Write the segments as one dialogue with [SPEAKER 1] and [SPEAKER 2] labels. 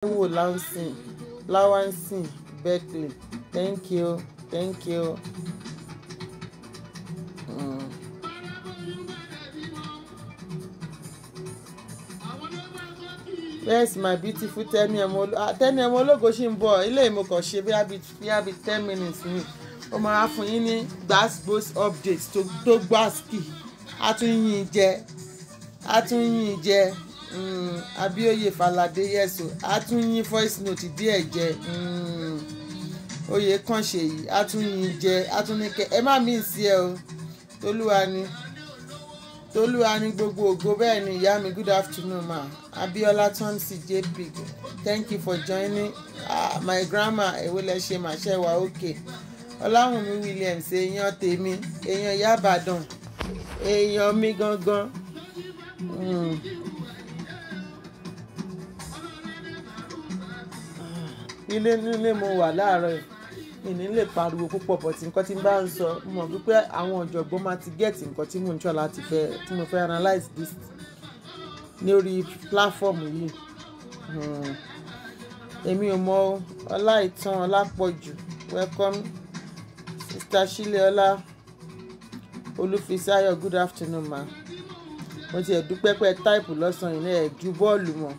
[SPEAKER 1] Wo Lawansin Berkeley, thank you. Where's my beautiful Tẹ́ni ọmọ ológo ṣì ń bọ̀ ilé ìmọ̀kàn ṣe bí i 10 minutes ni ó máa fún yín ní gbàgbós update tó gbàsíkì àtúnyìn jẹ Abíóyè Fálàdé yẹ̀sọ̀ àtúnyìn voice note díẹ̀ jẹ oyè kan ṣe yìí àtúnyìn jẹ àtúnyìnkẹ ẹ má mí sí ẹ o Tolúwa ní gbogbo ògo bẹ́ẹ̀ ni ìyá mi good afternoon ma Abíọ́lá Tómsì JP thank you for joining my grandma èwo lẹ ṣe màṣẹ wa okay Ọláwùnmí Williams èèyàn tèmi èèyàn Ìyá Ìbàdàn èèyàn mi gangan nílé mo wà láàárọ̀ ìní lè pariwo púpọ̀ bọ̀ tí nǹkan tí n bá ń sọ mo mọ̀ wípé àwọn ọ̀jọ̀gbọ́n máa ti gẹ̀ẹ́tì nǹkan tí mo ń tọ́ láti fẹ́ tí mo fẹ́ analyse this ní orí platform yìí èmi ò mọ Ọláìtàn Ọlápọ̀jù welcome Sister Shileola Olúfisáyọ̀ good afternoon ma mo ti ẹ̀ dúpẹ́ pé táìpù lọ́sàn-án yìí náà ẹ̀ ju bọ́ọ̀lù mọ́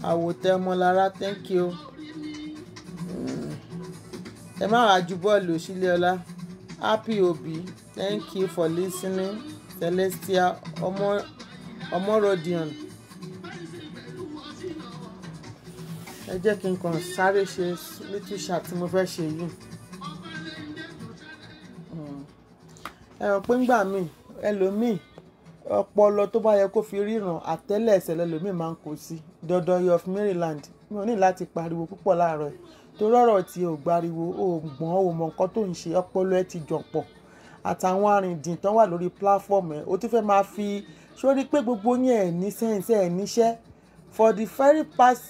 [SPEAKER 1] àwòtẹ́ ọmọlára thank you ẹ má wàá ju bọ́ọ̀lù Shileola happy obi thank you for listening Celestia Omorodion ẹ jẹ́ kí n kàn sáré ṣe little chat tí mo fẹ́ ṣe yìí ẹ rò pé ńgbà míì ẹlòmíì ọpọlọ tó bá yẹ kó fi ríran àtẹ́lẹsẹ̀ lẹ́lòmíì máa ń kó sí Dọ́dọ̀yọ̀ of Maryland mi ò ní láti pariwo púpọ̀ láàárọ̀ torí ọ̀rọ̀ tí ò gbariwo ò gbọ́n ò mọ nǹkan tó ń ṣe ọpọlọ ẹ ti jọ̀pọ̀ àtàwọn arìndìn tán wà lórí platform ẹ ó ti fẹ́ máa fi sórí pé gbogbo yín ẹ̀ ní sẹ́ǹsì ẹ̀ níṣẹ́ for the very past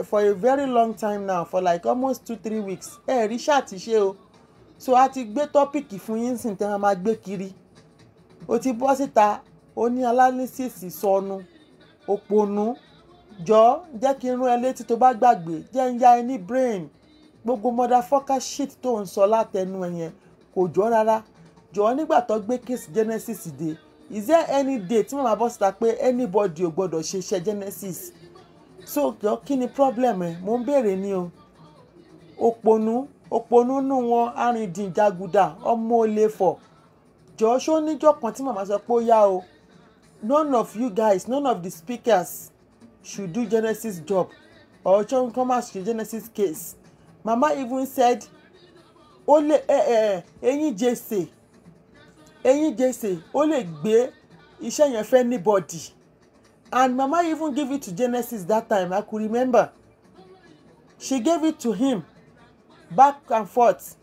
[SPEAKER 1] for a very long time now for like almost 2-3 weeks ẹ̀ rí ṣàtìṣe o so a ti gbé tọ́pìkì fún yín sìn tẹ́ máa gbé kiri ó ti bọ́ síta ó ní analysis sọnù òpònú jọ jẹ́ kí n rún ẹ létí tó bá gbàgbé jẹ́ ń ya ẹ ní brain gbogbo motherfucker shit tó ń sọ látẹnu ẹ yẹn kò jọ rárá jọ nígbà tó gbé case Genesis dé is there any day tí màmá bọ́ síta pé anybody ò gbọ́dọ̀ ṣe iṣẹ́ Genesis so jọ kí ni problem ẹ mo ń béèrè ni o òpònú nù wọn arìndìn jàgùdà ọmọ olè fọ jọ ṣó níjọ́ kan tí màmá sọ pé ó yá o none of you guys none of the speakers should do Genesis job or John Thomas Genesis case mama even said ó lè ẹ̀yin jèsè ó lè gbé iṣẹ́ yẹn fẹ́ anybody and mama even gave it to Genesis that time I could remember she gave it to him back and forth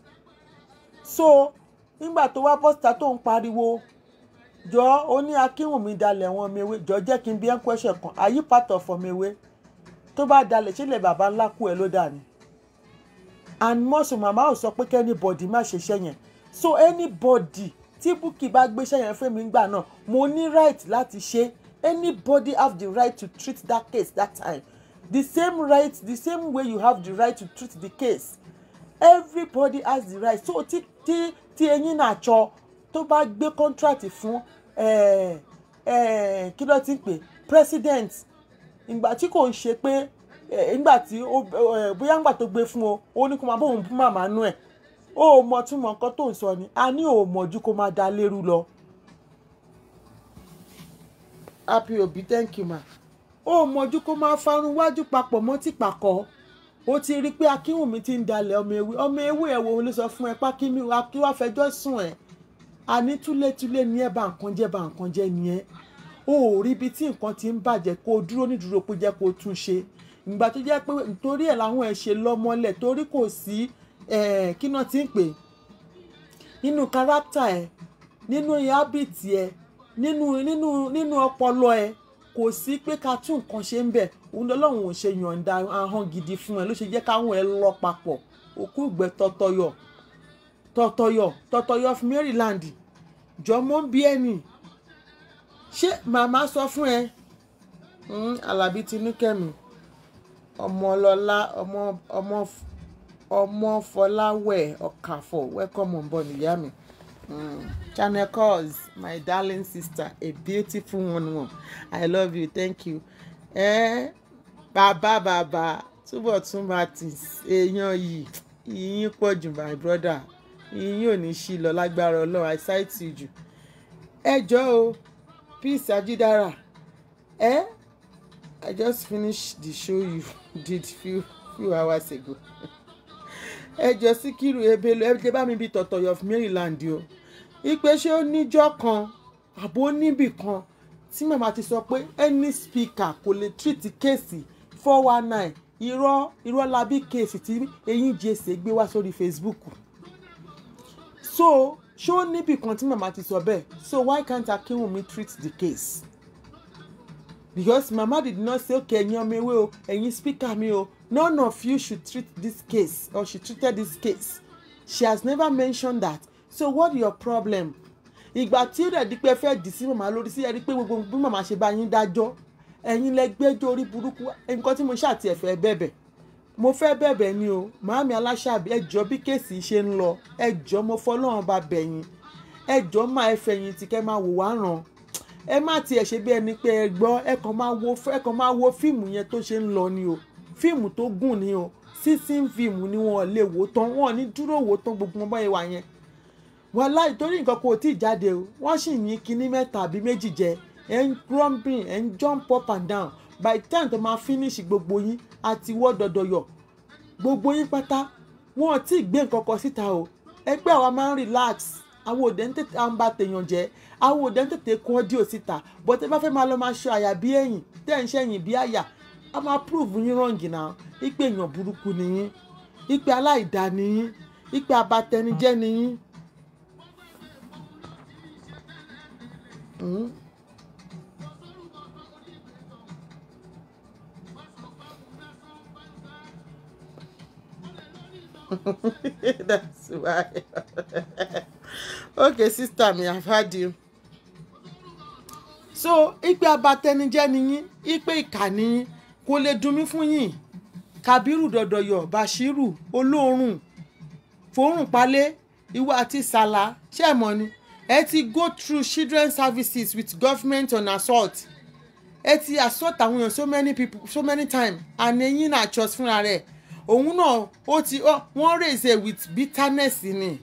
[SPEAKER 1] so nígbà tó wá bọ́sítà tó ń pariwo jọ ó ní Akínwùmí dalẹ̀ wọn mewé jọ jẹ́ kí n bí ẹ́ ń question kan are you part of mewé tó bá dalẹ̀ ṣé lè bàbá ńlá kú ẹ ló dà ní and mọ́sù màmá ò sọ pé kí anybody má ṣe iṣẹ́ yẹn so anybody tí Bukky bá gbéṣẹ́ yẹn fún mi gbà náà mo ní right láti ṣe anybody have the right to treat that case that time the same right the same way you have the right to treat the case everybody has the right so tí ẹ̀yin náà jọ tó bá gbé contract fún kí ló ti pè president ìgbà tí kò ń ṣe pé ìgbà tí bóyá ìgbà tó gbé fún o ó ní kó máa bóun fún màmá nú ẹ̀ ó mọ túmọ̀ nǹkan tó ń sọ ni a ní ò mọ̀jú kó máa da lérú lọ. Happy Obi thank you ma ó mọ̀jú kó máa farun wájú papọ̀ mọ́ tí pàkọ́ ó ti rí pé Akínwùmí ti ń dalẹ̀ ọmọ ewé ẹ̀ wo ló sọ fún ẹ pá kí wàá fẹjọ́ sùn ẹ̀ àní túlétúlé ni ẹ bá nǹkan jẹ́ ni ẹ ó rí ibi tí nǹkan ti ń bàjẹ́ kó o dúró nídúró pé jẹ́ kó o tún ṣe ìgbà tó jẹ́ pé nítorí ẹ̀ làwọn ẹ̀ ṣe lọ́mọlẹ̀ torí kò sí kí náà ti ń pè nínú kárátà ẹ̀ nínú habit ẹ̀ nínú ọpọlọ ẹ̀ kò sí pé ká tún nǹkan ṣe ń bẹ̀ òun lọ́lọ́run ò ṣe yọ̀ǹda ahọ́n gidi fún ẹ ló ṣe jẹ́ káwọn ẹ lọ papọ̀ òkú ìgbẹ́ tọ̀tọ̀yọ̀ of Maryland jọmọ ń bí ẹni ṣé màmá sọ fún ẹ Alábí Tinúkẹ́mi Ọmọlọ́lá ọmọ Fọláwẹ̀ Ọ̀kàfọ̀, welcome on board ìyá mi. Channel calls, my darling sister, a beautiful one. I love you, thank you. Bàbá Túbọ̀tún Martins, èèyàn yìí ìyín pọ̀ jù my brother, ìyín ò ní ṣí lọ lágbára Ọlọ́run, I cite you jù. Ẹ jọ̀ọ́ o, Peace Ajidara, I just finished the show you did few hours ago. Ẹ jọ̀ọ́ Síkírù Ebelo, ẹ jẹ́ bá mi bí Tọ̀tọ̀yọ̀ of Maryland o. Ìpè ṣé ó níjọ́ kan àbó níbì kan tí màmá ti sọ pé any speaker kò lè treat kéèsì 419 irọ́ labí kéèsì tí Eyín Jesse gbé wá sórí Facebook. So ṣé ó níbì kan tí màmá ti sọ bẹ́ẹ̀? So why can't Akinwunmi treat the case? Because mama did not say okay ẹ̀yin ọmọ ewé o, ẹ̀yin speaker mi o, none of you should treat this case or she treated this case. She has never mentioned that. So what your problem? Ìgbà tí ó dẹ̀ di pé fẹ́ dì sí màmá lórí sí ẹ̀rí pé gbogbo bí màmá ṣe bá yín dájọ́ ẹ̀yin lẹ gbẹ́jọ́ orí burúkú. Nǹkan tí mo ṣàti ẹ̀fẹ́ bẹ̀bẹ̀ mo fẹ́ bẹ̀bẹ̀ ni o, màámi Aláṣàbí ẹ jọ̀ọ́ bí kéèsì ṣe ń lọ, ẹ jọ̀ọ́ mo fọlọ́run bá bẹ̀yìn, ẹ jọ̀ọ́ máa fẹ̀yìn tí kẹ́ máa wò wá ràn, ẹ má tiẹ̀ ṣe bí ẹni pé ẹ gbọ́, ẹ kàn máa wo fíìmù yẹn tó ṣe ń lọ ni o, fíìmù tó gùn ni o, sísìn fíìmù ni wọn lè wò tán, wọn ní dúró wò tán gbogbo ọmọ ìwà yẹn. Wàláhì torí nǹkan kò tí ì jáde o, wọ́n sì yín kinní mẹ́ta àbí méjì jẹ, ẹ̀ ń grumbling, ẹ̀ ń jump up and down. By the time tó máa finish gbogbo yín àti wọ́ dọ̀dọ̀yọ̀ gbogbo yín pátá wọn ò tí ì gbé nǹkan kan síta o. Ẹgbẹ́ àwa máa ń relax, àwọn òde ń tètè à ń bá tèèyàn jẹ́, àwọn òde ń tètè kó ọ́díò síta, but ẹ bá fẹ́ máa lọ máa ṣọ àyà bí ẹ̀yìn tẹ́ ń ṣẹ̀yìn bí àyà, a máa prove yín wrong náà, ìpè èèyàn burúkú ni yín, ìpè aláìdá ni yín, ìpè abatẹnijẹ́ ni yín. That's why. Okay, sister me, I've heard you. So, ìpè abatẹnijẹ́ ni yín, ìpè ìkà ni yín, kò lè dùn mí fún yín. Kàbírù Dọ̀dọ̀yọ̀, Bashiru, Olóòrùn, Fòrùnpalẹ̀, ìwọ àti Sàlá, ṣé mọ̀ ni? Ẹ ti go through children services with government on assault. Ẹ ti assault àwọn èèyàn so many people so many times, and ẹ̀yin náà trust fúnra rẹ̀. Òun náà wọ́n raise with bitterness ni.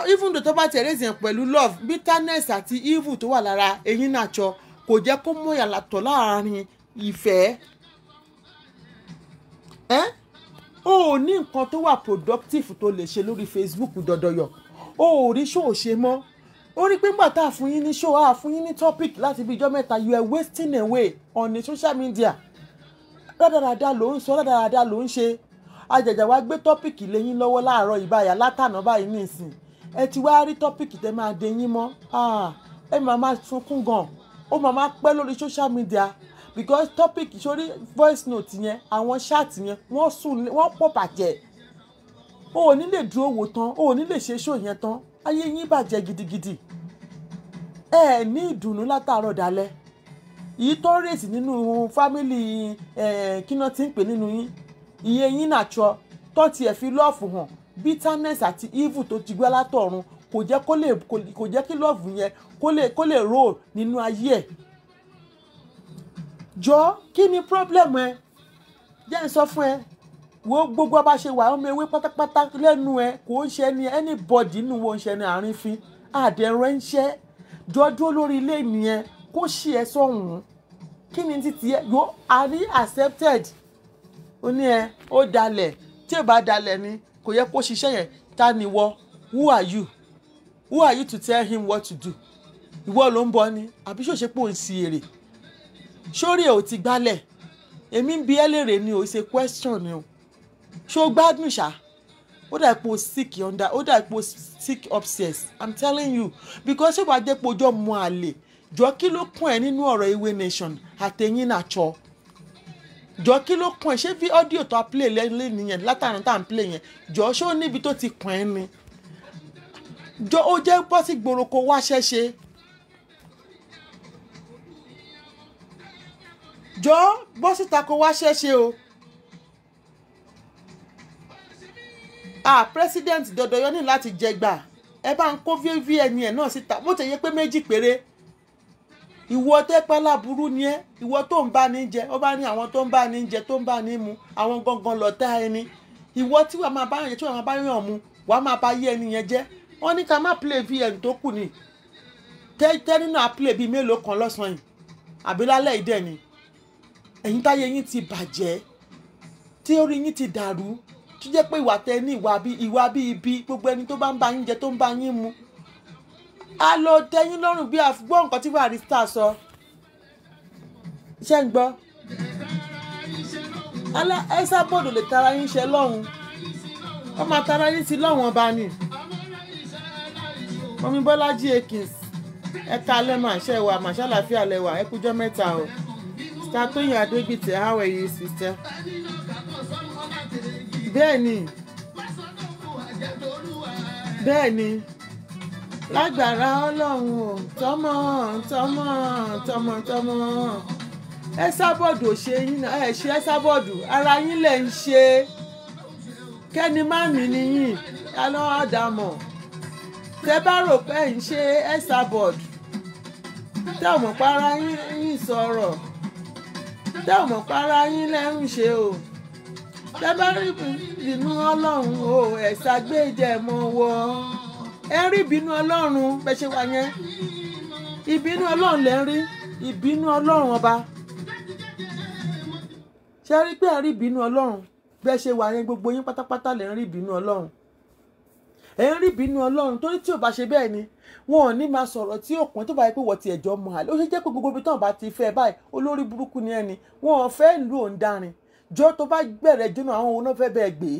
[SPEAKER 1] Even though tó bá ti raise pẹ̀lú love, bitterness àti evil tó wà lára ẹ̀yin náà kò jẹ́ kó mọ̀ yàtọ̀ láàrin ìfẹ́. O ò ní nǹkan tó wà productive tó lè ṣe lórí Facebook Dọ̀dọ̀yọ̀. O ò rí show ṣe mọ́. Ó rí pé nígbà tá a fún yín ní show, a fún yín ní topic láti bí ijọ́ mẹ́ta, you are wasting away on the social media. Dáadáa ló ń sọ, dáadáa ló ń ṣe. Àjàjà wá gbé tọ́pìkì lẹ́yìn lọ́wọ́ láàárọ̀ ìbáyà látànà báyìí nísìn. Ẹ ti wá rí tọ́pìkì tẹ́ máa dé yín mọ́. Ẹ máa sunkún gan. Ó máa pẹ́ lórí social media because tọ́pìkì sórí voice note yẹn, àwọn chat yẹn, wọ́n pọ̀ bàjẹ́. O ò ní lè dúró wò tán, o ò ní lè ṣe show yẹn tán. Ayé yín bàjẹ́ gidigidi. Ẹ ní ìdùnnú látàárọ̀ dalẹ́. Yìí tó rèsì nínú fámìlì kí náà ti ń pè nínú yín, iye yín nàṣọ tó tiẹ̀ fi lọ́ọ̀fù hàn, bitterness àti evil tó ti gbé látọ̀run kò jẹ́ kí lọ́ọ̀fù yẹn kó lè roll nínú ayé ẹ̀. Jọ kí ni problem ẹ? Jẹ́ n sọ fún ẹ, wo gbogbo bá ṣe wà ọmọ ewé pátápátá lẹ́nu ẹ kò ń ṣe ni anybody nínú wọn ń ṣe ni àrífín àdẹ̀rẹ̀ ń ṣe jọdún lórí ilé nìyẹn kó ṣí ẹ sọ̀hún. Kí ni títí ẹ yóò àrí accepted ó ní ó dalẹ̀ tí ò bá dalẹ̀ ni kò yẹ kó ṣiṣẹ́ yẹn. Ta ni wọ? Who are you to tell him what to do? Ìwọ ló ń bọ ni àbí ṣó ṣe pé ò ń si èrè? Sórí ẹ̀ ò ti gbálẹ̀, èmi ń bi ẹ́ lérè ni ò ṣe question ni o. Ṣó gbádùn ṣá? Ó dà pé o sick under, ó dà pé o sick upstairs, I'm telling you, because ṣé wàá jẹ́ pé ojú ọmọ àlè jọ kí ló kún ẹ nínú ọ̀rọ̀ Ewé Nation àtẹ̀yìn nàṣọ? Jọ kí ló kún ẹ? Ṣé bí ọ́díò tó a play lẹ́yìn nìyẹn látàrí tá à ń play yẹn jọ ṣé ó níbi tó ti kún ẹ ni? Jọ ó jẹ́ bọ́ sí gbòòrò kó wá ṣẹ́ṣe. jọ bọ́ síta kó wá ṣẹ́ṣe o. President Dọ̀dọ̀yọ ní láti jẹgbà ẹ bá ń kó VVN ẹ̀ náà síta bó ti yẹ pé méjì péré. Ìwọ tẹ́pẹ́ láburú ni ẹ́, ìwọ tó ń bá ní jẹ ó bá ní àwọn tó ń bá ní jẹ tó ń bá ní mu àwọn gangan lọ̀tá ẹni. Ìwọ tí wàá máa bá yẹn tí wàá máa bá yàn mu wàá máa bá yé ẹni yẹn jẹ́. Wọ́n ní ká má play VN tó kù ni tẹ́ nínú àplay bíi mélòó kan lọ́sàn-án yìí àbí lálẹ́ ìdẹ́ ni. Ẹ̀yin táyé yín ti bàjẹ́ tí orí yín ti dàrú tó jẹ́ pé ìwà tẹ ní ìwà bí ibi gbogbo ẹni tó bá ń bá yín jẹ tó ń bá yín mu. A lọ tẹ́yìn lọ́rùn bí àfúgbọ́ nǹkan tí Barrister sọ. Ṣé ń gbọ́? Esabod lè tara yín ṣe lọ́hùn. Ó máa tara yín sí lọ́hùn ọba ni. Mọ́mí Bọ́lájí Akins ẹ̀ka lẹ́mà ṣe wà màṣálàfíà lẹ́wà ẹ kújọ́ mẹ́ta o. Sister Tóyìn Adégbìtì, how are you sister? Bẹ́ẹ̀ni lágbára Ọlọ́run o tọmọ Esabod ò ṣe yín náà ẹ ṣe Esabod ara yín lẹ̀ ń ṣe kẹ́ni má mi nìyín alọ́ọ̀dàmọ̀ tẹ bá rò pé ń ṣe Esabod tẹ ò mọ̀ para yín sọ̀rọ̀ tẹ ò mọ̀ para yín lẹ́rùn ṣe o tẹ bá rí ìbínú Ọlọ́run o ẹ̀sà gbéjẹ mọ́ wọ́ ẹ rí ìbínú Ọlọ́run bẹ́ẹ̀ ṣe wà yẹn ìbínú Ọlọ́run lẹ́ rí ìbínú Ọlọ́run ọba ṣe rí pé ẹ rí ìbínú Ọlọ́run bẹ́ẹ̀ ṣe wà yẹn gbogbo yín pátápátá lẹ́ rí ìbínú Ọlọ́run ẹ ń rí ìbínú Ọlọ́run torí tí ò bá ṣe bẹ́ẹ̀ ni wọn ò ní máa sọ̀rọ̀ tí ò pọ́n tó bá yẹ pé wọ́n ti ẹ̀jọ́ mọ́ àlẹ́ ó ṣe jẹ́ pé gbogbo ibi tí wọ́n bá ti fẹ́ báyìí olórí burúkú ni ẹni wọn ò fẹ́ ìlú òǹdarin jọ tó bá gbẹ̀rẹ̀ jóná àwọn òun náà fẹ́ bẹ́ẹ̀ gbé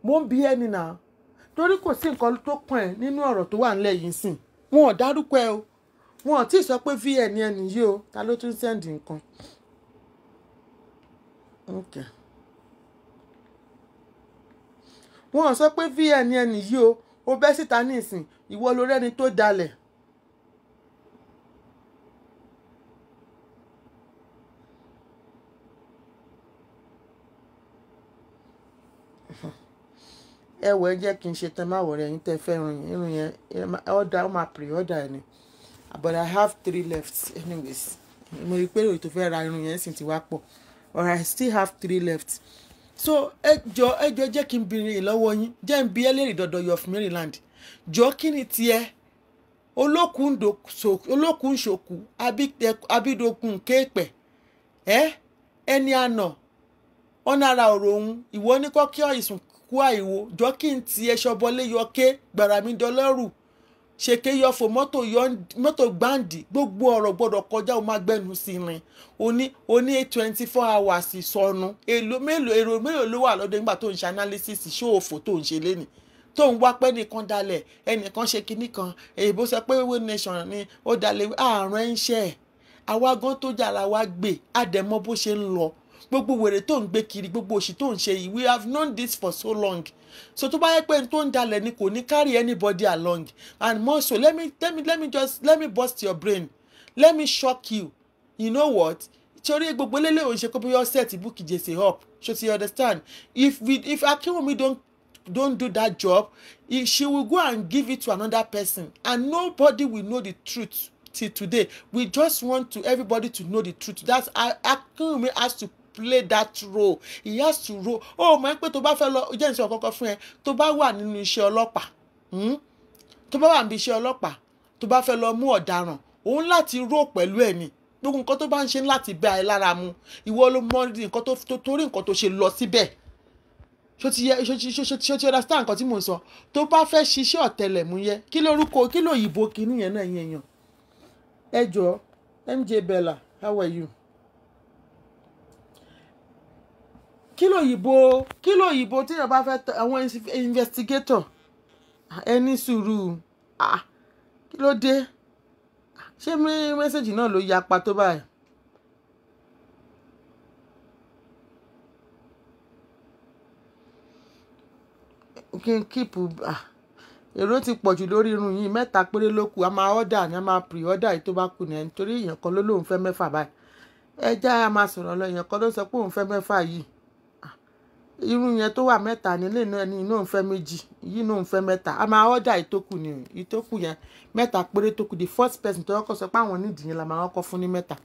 [SPEAKER 1] mò ń bí ẹni náà torí kò sí nǹkan tó kàn ẹ́ nínú ọ̀rọ̀ tó wà nílẹ̀ yìí sìn wọn ò dárúkọ ẹ o wọn ò tí ì sọ pé VN ẹni yìí o ta ló tún sẹ́ndì nǹkan. Wọn ò sọ pé VN ẹni yìí o bẹ́ síta ní ìsìn ìwọ lórí ẹni tó dalẹ̀. Ẹ wọ ẹ jẹ́ kí n ṣe tán máa wọ̀rẹ́ yín tẹ́ fẹ́ irun yẹn ọ̀dà ó máa pre-order ẹ̀ ni but I have 3 left anyways mo rí i pé òyìnbó fẹ́ ra irun yẹn sì ti wá pọ̀ or I still have 3 left so ẹjọ́ jẹ́ kí n bìnrin lọ́wọ́ yín jẹ́ n bí ẹlẹ́rìí Dọ̀dọ̀yọ̀ of Maryland jọ kí ni tiẹ̀ olókùn ṣòkù abídokùn kéèpẹ̀ ẹni àná ọ̀nà ara ọ̀rọ̀ òun ìwọ ní kọ́kí ọ̀ìsùn kú àìwò jọ kí n tiẹ̀ ṣọbọlé yọké gbàràmí dọlọ́rù ṣèké yọfò mọ́tò gbáǹdì gbogbo ọ̀rọ̀ gbọ́dọ̀ kọjá o máa gbẹ́nu sí rin oní 24 hours sọnù èrò mélòó ló wà lọ́dọ̀ nígbà tó ń ṣe analysis ṣóòfò tó ń ṣe lénìí tó ń wá pẹ́ nìkan dalẹ̀ ẹnìkan ṣe kinní kan èyíbó sọ pé wíwé nation ni ó dalẹ̀ àrùn ẹ̀ ń ṣe ẹ̀ àwa gan tó jàrá wa gbé àdẹ̀mọ́ bó ṣe ń lọ gbogbo wèrè tó ń gbé kiri gbogbo òṣì tó ń ṣe yìí we have known this for so long so tó bá yẹ pé tó ń dalẹ̀ ni kò ní carry anybody along and more so let me bust your brain let me shock you you know what torí gbogbo lélẹ̀ òun ṣe kó bóyá set Bukky Jesse up so you understand if Akinwumi don't do that job she will go and give it to another person and nobody will know the truth till today we just want everybody to know the truth that's Akinwumi has to play that role he has to role mọ̀ pé tó bá fẹ́ lọ jẹ́ ìṣe ọ̀kọ́kọ́ fún ẹ tó bá wà nínú iṣẹ́ ọlọ́pàá tó bá wà níbi iṣẹ́ ọlọ́pàá tó bá fẹ́ lọ mú ọ̀daràn òun láti rò pẹ̀lú ẹ̀ ni gbogbo nǹkan tó bá ń ṣe láti bẹ́ ẹ lára mu ìwọ ló mọ nǹkan tó torí nǹkan tó ṣe lọ síbẹ̀ ṣó ti understand nǹkan tí mò ń sọ tó bá fẹ́ ṣiṣẹ́ ọ̀tẹlẹ̀múyẹ́ kí lóyìnbó kínní yẹn náà yẹn yàn ẹ jọ MJ Bella how are you kí lóyìnbó tí yẹn bá fẹ́ àwọn investigator ẹni sùúrù kí ló dé ṣé mẹ́sẹ̀jì náà ló yapa tó báyìí. kí n kíìpù èrò ti pọ̀ jù lórí irun yìí 3 péré ló kù a máa ọ́dà ni a máa pre-order yìí tó bá kù ní ẹni torí èèyàn kan ló lóun fẹ́ 6 báyìí ẹja a máa sọ̀rọ̀ lọ èèyàn kan ló sọ pé òun fẹ́ mẹ́fà yìí irú yẹn tó wà mẹ́ta nílé náà ni inú òun fẹ́ méjì yìí náà òun fẹ́ mẹ́ta a máa ọ́dà ìtókù ni ìtókù yẹn mẹ́ta péré tó kù the first person tó kọ́kọ́ sọ pé àwọn nídìí yẹn la máa kọ́kọ́ fún ní mẹ́ta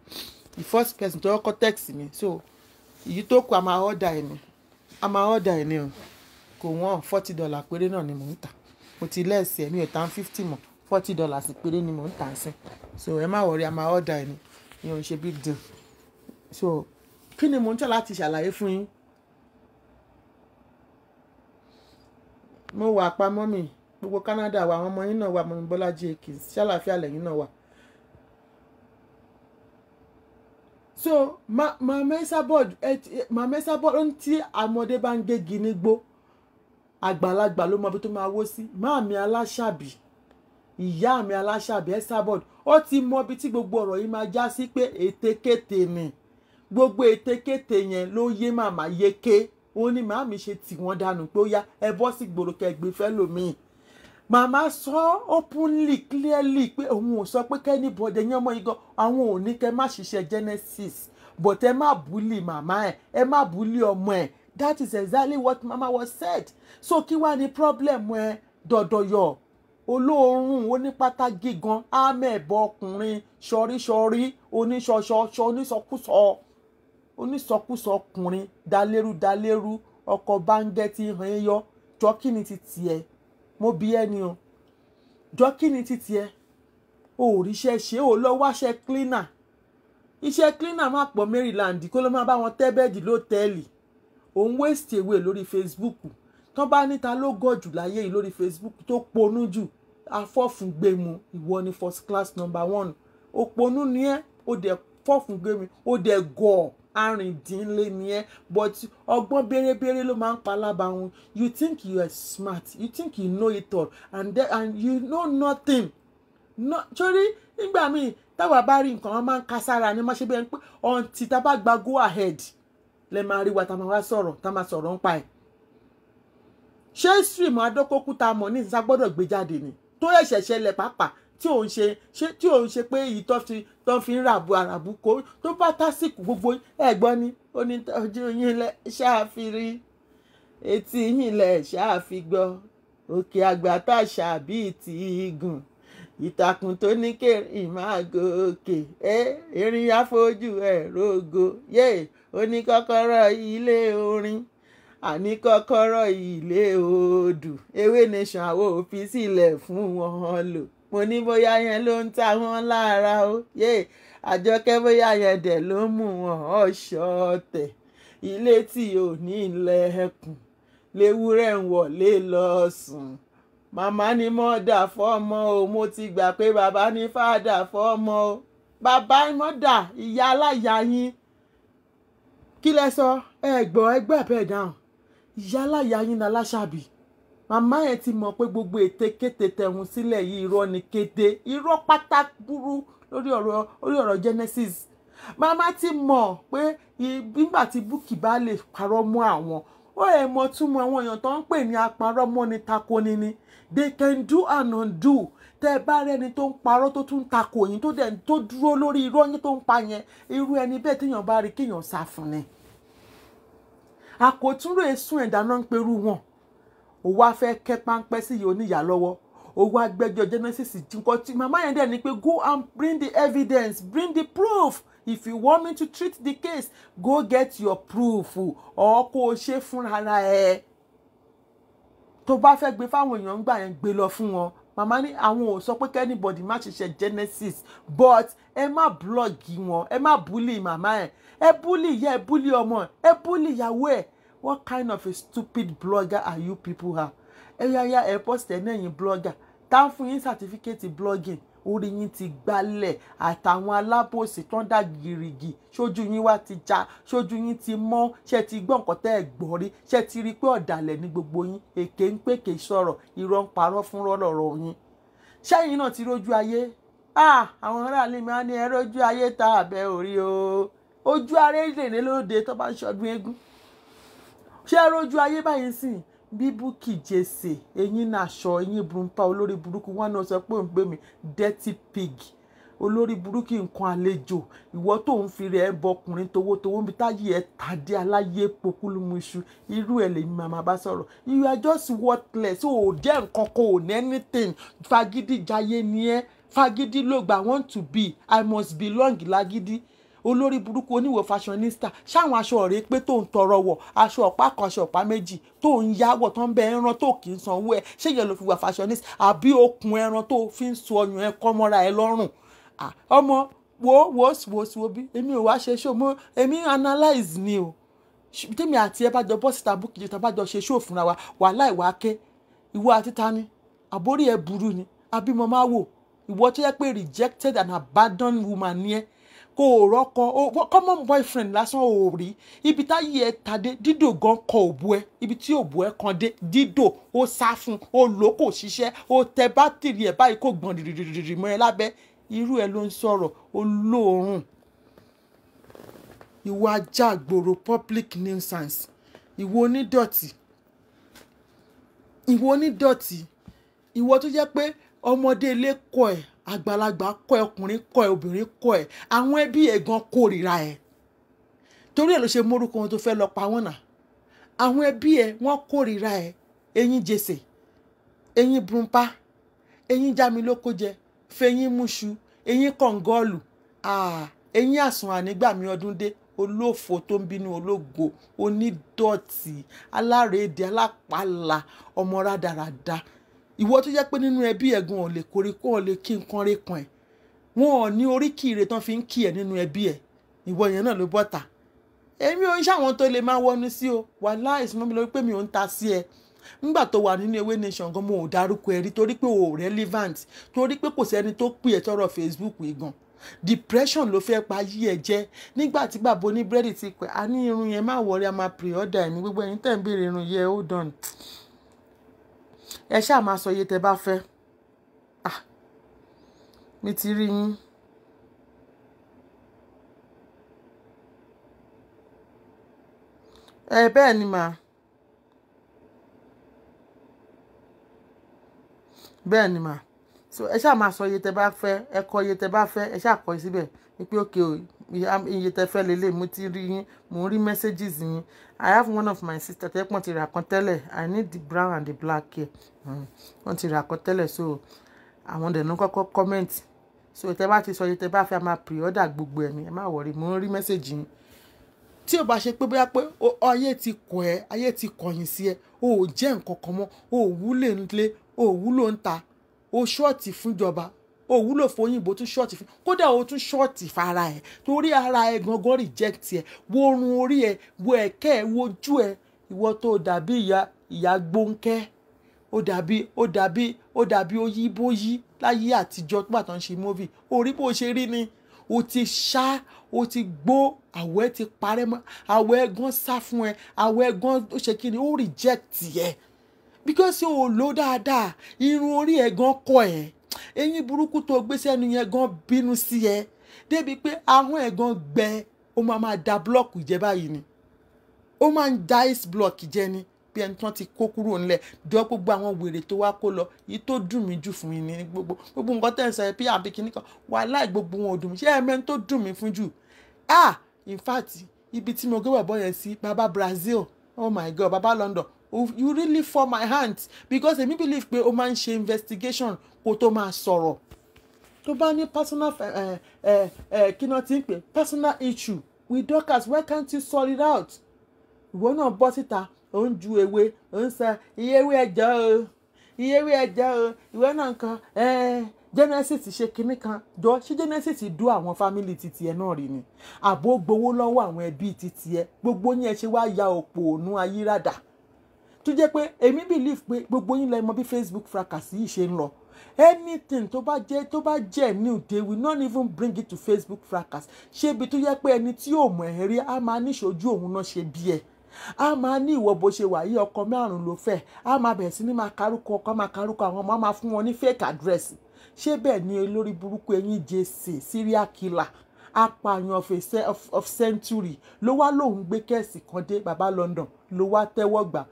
[SPEAKER 1] the first person tó kọ́kọ́ text mi so èyí tó kù a máa ọ́dà ẹ̀ ni o kò wọ́n $40 péré náà ni mò ń tà mo ti lẹ́ẹ̀sì ẹ̀ mi ò tán 50 mọ́ $40 péré ni mò ń tà sí so ẹ má wọrí a máa ọ́dà ẹ̀ ni ìyẹn ò ṣe big deal so kí ni mò ń tọ́ láti ṣàlàyé fún yín mo wà pamọ́ mi gbogbo Canada wa àwọn ọmọ yín náà wà mọ́mí Bọ́lájí Ekins ṣàlàáfíà lẹ́yìn náà wà. so Mama Esabod ohun tí ọmọdé bá ń gégi nígbó àgbàlagbà ló mọ ibi tó máa wó sí máàmi Aláṣàbí ìyá mi Aláṣàbí Esabod ó ti mọ ibi tí gbogbo ọ̀rọ̀ yìí máa já sí pé ètekéte ni gbogbo ètekéte yẹn ló yé màmá yéké òun ni màmí ṣe tì wọ́n dànù pé ó yá ẹ bọ́ sí gbòòrò kẹgbẹ́ fẹ́ lòmíì màmá sọ openly clearly pé òun ò sọ pé kẹ́ni bọ̀dẹ̀ yẹn ọmọ yìí gan àwọn ò ní kẹ́ má ṣiṣẹ́ Genesis but ẹ má búlì màmá ẹ má búlì ọmọ ẹ that is exactly what mama was said so kí wàá ní problem ẹ dọ̀dọ̀yọ̀ olóòórùn onípátá gígan àmẹ́bọ ọkùnrin ṣọríṣọrí oníṣọkúsọ ọkùnrin dalérú ọkọ̀ báńgẹ́ tí hàn yọ jọ kí ni ti tiẹ̀ mo bí ẹni o jọ kí ni ti tiẹ̀ o ò ríṣẹ́ ṣe o lọ wáṣẹ́ cleaner iṣẹ́ cleaner má pọ̀ Maryland kó ló máa bá wọn tẹ́ bẹ́ẹ̀dì lótẹ́ẹ̀lì òun waste away lórí Facebook tán bá níta ló gọ̀jù láyé yìí lórí Facebook tó ponú jù afọ́fúngbẹ̀mù ìwọ ni first class number 1 ó ponú ni ẹ́ ó dẹ̀ fọ́fúngbẹ̀mù ó dẹ̀ gọ̀ọ́ arìndínlé ni ẹ́ but ọgbọ́n bérebére ló máa ń pa lábàáhùn you think you are smart you think you know it all and you know nothing torí nígbà míì táwa bá rí nǹkan wọn máa ń ka sára ni wọ́n ṣe bẹ́ẹ̀ pé ọ̀ǹtí tá a bá gba go ahead lẹ máa rí wa tá a máa wá sọ̀rọ̀ tá a máa sọ̀rọ̀ ń pa ẹ̀ ṣé stream adókòkúta mọ̀ ní ìsá gbọ́dọ̀ gbé jáde ni tó ẹ̀ṣẹ̀ ṣẹlẹ̀ pàápàá tí òun ṣe pé èyí tó fi ń ràbù àràbù kó tó bá tásìkò gbogbo ẹ̀gbọ́n ni ó ní ojú yín lẹ ṣáàfìrí etí yín lẹ ṣáàfigbọ́ òkè àgbà tá ṣàbí ti igun ìtàkùn tó ní kẹrin máa gòkè erin àfojú ẹ rógo oníkọ́kọ́rọ́ ilé orin àní kọ́kọ́rọ́ ilé odù ewé nation àwọn òfin sílẹ̀ fún wọn lò mo ní bóyá yẹn ló ń ta wọn lára o àjọkẹ́ bóyá yẹn dẹ̀ ló mú wọn ọ̀ṣọ́tẹ̀ ilé tí ò ní ilẹ̀kùn léwúrẹ́ ń wọlé lọ sùn màmá ní mọ́dà fọ́mọ o mo ti gbà pé bàbá ní fàdà fọ́mọ o bàbá mọ́dà ìyá aláya yín kí lẹ sọ ẹgbẹ́ bẹ́ẹ̀ dáhùn ìyá aláya yín ní Aláṣàbí màmá yẹn ti mọ̀ pé gbogbo ètekéte tẹ̀hún sílẹ̀ yìí irọ́ ni kéde irọ́ pátá burú lórí ọ̀rọ̀ Genesis màmá ti mọ̀ pé nígbà tí Bukky bá lè parọ́ mọ́ àwọn ó ẹ̀ mọ̀ túmọ̀ àwọn èèyàn tó ń pè ní aparọ́ mọ́ ni takoni ni they can do and undo tẹ́ ẹ bá rẹ́ni tó ń parọ́ tó tún takò yín tó dúró lórí irọ́ yín tó ń pa yẹn irú ẹni bẹ́ẹ̀ téèyàn bá rí kéèyàn sá fún ni àkótúnrò èsùn ẹ̀dá náà ń perú wọn ó wá fẹ́ kẹ́ páńpẹ́ sí yìí oníyà lọ́wọ́ ó wá gbẹ́jọ́ Genesis nǹkan tí màmá yẹn dẹ̀ ni pé go and bring the evidence bring the proof if you want me to treat the case go get your proof or kó o ṣe fúnra ẹ tó bá fẹ́ gbé fáwọn èèyàn gbà yẹn gbé lọ fún wọn màmá ní àwọn ò sọ pé kẹ́nìbọ̀dì má ṣiṣẹ́ Genesis but ẹ má blọ́ọ̀gì wọn ẹ má búlì màmá ẹ búlì ìyá ẹ búlì ọmọ ẹ búlì ìyàwó ẹ. What kind of a stupid blogger are you people are? Ẹ post ẹ̀ náà yín blogger. Tá fún yín certificate blogging. Orí yín ti gbálẹ̀ àtàwọn alábòsí tó ń dá gìrìgì. Ṣojú yín wá ti já. Ṣojú yín ti mọ́. Ṣé ti gbọ́ nǹkan tẹ́ ẹ gbọ́ rí? Ṣé ti rí pé ọ̀dàlẹ̀ ní gbogbo yín? Èké ń pèké sọ̀rọ̀. Irọ́ ń parọ́ fún rọ́lọ́rọ̀ yín. Ṣẹ́yìn náà ti rójú ayé. Àwọn aráàlú mi á ní ẹ rójú ayé tá àbẹ́ orí o. Ojú aré lè lóde tó bá ń ṣọdún eégún. Ṣé rojú ayé báyìí sìn bí Bukky Jesse eyín náà aṣọ eyín burúkú olórí burúkú wọn náà sọ pé òun gbé mi dirty pig olórí burúkú nǹkan àlejò ìwọ tó ń fi rẹ̀ bọ ọkùnrin towótowó níbi táyé ẹ tàdé aláyé pokúlùmùṣù irú ẹ lèmi màmá bá sọ̀rọ̀ you are just worthless o ò jẹ́ nǹkan kan ò ní anything fagídí jayé ni ẹ́ fagídí ló gbà want to be I must belong lágídí olórí burúkú oníwò fashionista ṣáwọn aṣọ ọ̀rẹ́ pé tó ń tọrọ wọ̀ aṣọ ọ̀pá kan aṣọ ọ̀pá méjì tó ń yáwọ̀ tó ń bẹ ẹran tó kì í sanwó ẹ ṣé yẹn ló fi wà fashionista àbí okùn ẹran tó fi ń so ọyàn ẹ kọ́ mọ́ra ẹ lọ́rùn ọmọ wo bí èmi ò wá ṣe ṣó mo èmi analyze ni o tèmi àti ẹ bá jọ bọ́ síta búkìjì tá bá jọ ṣe ṣó fúnra wa wàhálà ìwà ké ìwọ àti ta ni àbórí ẹ burú ni àbí mo máa wò ìwọ tó yẹ pé rejected and abandoned woman ni ẹ kò rọ́kọ common boyfriend lásán ò rí ibi táyé ẹ tàdé dídò gan kọ òbú ẹ ibi tí òbú ẹ kan dé dídò ó sá fún ó lò kò ṣiṣẹ́ ó tẹ bátìrì ẹ báyìí kò gbọ̀n rìrìrìrì mọ́ ẹ lábẹ́ irú ẹ ló ń sọ̀rọ̀ olóòórùn ìwọ ajá àgbòrò public nuisance ìwọ onídọ̀tí ìwọ tó jẹ́ pé ọmọdé ilé kọ́ ẹ̀ àgbàlagbà kọ́ ẹ ọkùnrin kọ́ ẹ obìnrin kọ́ ẹ àwọn ẹbí ẹ gan kórìíra ẹ torí ẹ ló ṣe mórúkọ wọn tó fẹ́ lọ pa wọ́n náà àwọn ẹbí ẹ wọ́n kórìíra ẹ eyín jèsè eyín brumpa eyín jámilókójẹ fẹyín múṣu eyín kọ̀ǹgọ́ọ̀lù eyín àsùn ànígbàmí ọdún dé olófò tó ń bínú ológo onídọ̀tí alárédè alápàlà ọmọ rádaràda ìwọ tó jẹ́ pé nínú ẹbí ẹ̀gùn ò lè kórí kó ò lè kí nǹkan rẹ̀ kan ẹ̀ wọn ò ní oríkì ire tán fi ń kí ẹ̀ nínú ẹbí ẹ̀ ìwọ yẹn náà ló bọ́ta èmi ò ń ṣàwọn tó lè máa wọnú sí o wàhálà ìsúnmọ́ mi lórí pé mi ò ń ta sí ẹ nígbà tó wà nínú ewé nation gan mo ò dárúkọ ẹ rí torí pé o ò relevant torí pé kò sẹ́ni tó pè ẹ́ tọrọ Facebook yìí gan depression ló fẹ́ pa yí ẹ jẹ́ nígbà tí bàbá oníbírẹ́dì ti pẹ́ a ní irun yẹn má wọrí a máa pre-order ẹ̀mí gbogbo ẹ̀yin tẹ̀ ń béèrè irun yẹn hold on ẹ ṣáà máa sọ iye tẹ bá fẹ́ mi ti rí yín bẹ́ẹ̀ ni mà bẹ́ẹ̀ ni mà so ẹ ṣáà máa sọ iye tẹ bá fẹ́ ẹ kọ iye tẹ bá fẹ́ ẹ ṣáà kọ síbẹ̀ wípé òkè o iye tẹ fẹ́ lélẹ̀ mo ti rí yín mo ń rí messages yín I have one of my sister tẹ́pọ̀n ti rà kan tẹ́lẹ̀ I need the brown and the black here wọ́n ti rà kan tẹ́lẹ̀ so àwọn dẹ̀ ló kọ́kọ́ comment so tẹ bá ti sọ iye tẹ bá fẹ́ a máa pre-order gbogbo ẹ̀mí ẹ má wọrí mo ń rí message yín tí o bá ṣe pé bóyá pé ayé ti kọ̀ ẹ́ ayé ti kọ̀yìn sí ẹ o ò jẹ́ nǹkan kan mọ́ o ò wúlò nílé o ò wúlò ń ta o ṣọ́ọ̀tì fúnjọba o wúlò fóyìnbó tún ṣọ́ọ̀tì fún kódà o tún ṣọ́ọ̀tì fara ẹ̀ torí ara ẹ̀ gangan reject ẹ̀ wo orun orí ẹ̀ wo ẹ̀kẹ́ ẹ̀ wo ojú ẹ̀ ìwọ tó dàbí ìyá gbóńkẹ́ ó dàbí oyíbóyí láyé àtijọ́ tó bá tán ṣe móvì orí bó ṣe rí ni o ti ṣá o ti gbó àwọ̀ ẹ̀ ti parẹ́ mọ́ àwọ̀ ẹ̀ gan sá fún ẹ àwọ̀ ẹ̀ gan ó ṣe kí ni ó reject ẹ̀ because o lò dáadáa irun orí ẹ̀ gan kọ́ ẹ̀ eyín burúkú tó gbé sẹ́nu yẹn gan bínú sí ẹ débi pé ahọ́n ẹ̀ gan gbẹ ó máa da blọọkù jẹ báyìí ni ó máa ń da ice block jẹ ni bí ẹni tán ti kó kúrò nílẹ̀ jọ gbogbo àwọn wèrè tó wá kó lọ yìí tó dùn mí jù fún yín ní gbogbo nǹkan tẹ̀ ń sọ ẹ pí àbí kìíní kan wàhálà gbogbo wọn ò dùn mí ṣé ẹ̀mẹ́ni tó dùn mí fún jù in fact ibi tí mo gbé bọ̀bọ̀ yẹn sí baba Brazil oh my God baba London you really for my hands because èmi believe pé o máa ń ṣe investigation kó tó máa sọ̀rọ̀ tó bá ní personal kí náà ti ń pè personal issue with Dorcas why can't you sort it out ìwọ náà bọ́ síta ó ń ju ewé ó ń sa iye ewé ẹ̀jẹ̀ o ìwọ náà kan Genesis ṣe kinní kan jọ ṣé Genesis dú àwọn family titi ẹ náà rí ni àbó gbowó lọ́wọ́ àwọn ẹbí titi ẹ gbogbo yín ẹ ṣe wá ya òpó ònú ayírádà tó jẹ́ pé èmi believe pé gbogbo yín lẹ mọ̀ bí Facebook fracas yìí ṣe ń lọ anything tó bá jẹ́ new they will not even bring it to Facebook fracas ṣé ibi tó yẹ pé ẹni tí yóò mọ̀ ẹ́ rí a máa níṣojú òun náà ṣe bí ẹ a máa ní ìwọ bó ṣe wà yí ọkọ márùn ló fẹ́ a máa bẹ̀rẹ̀ sí ní máa kárúkọ ọkọ máa kárúkọ àwọn ọmọ máa fún wọn ní fake address ṣé bẹ́ẹ̀ ni olórí burúkú ẹ̀yin jẹ́sẹ̀ serial killer apààyàn of century ló wá lòun gbé kẹ́ẹ̀sì kan dé baba London ló wá tẹ́wọ́ gbà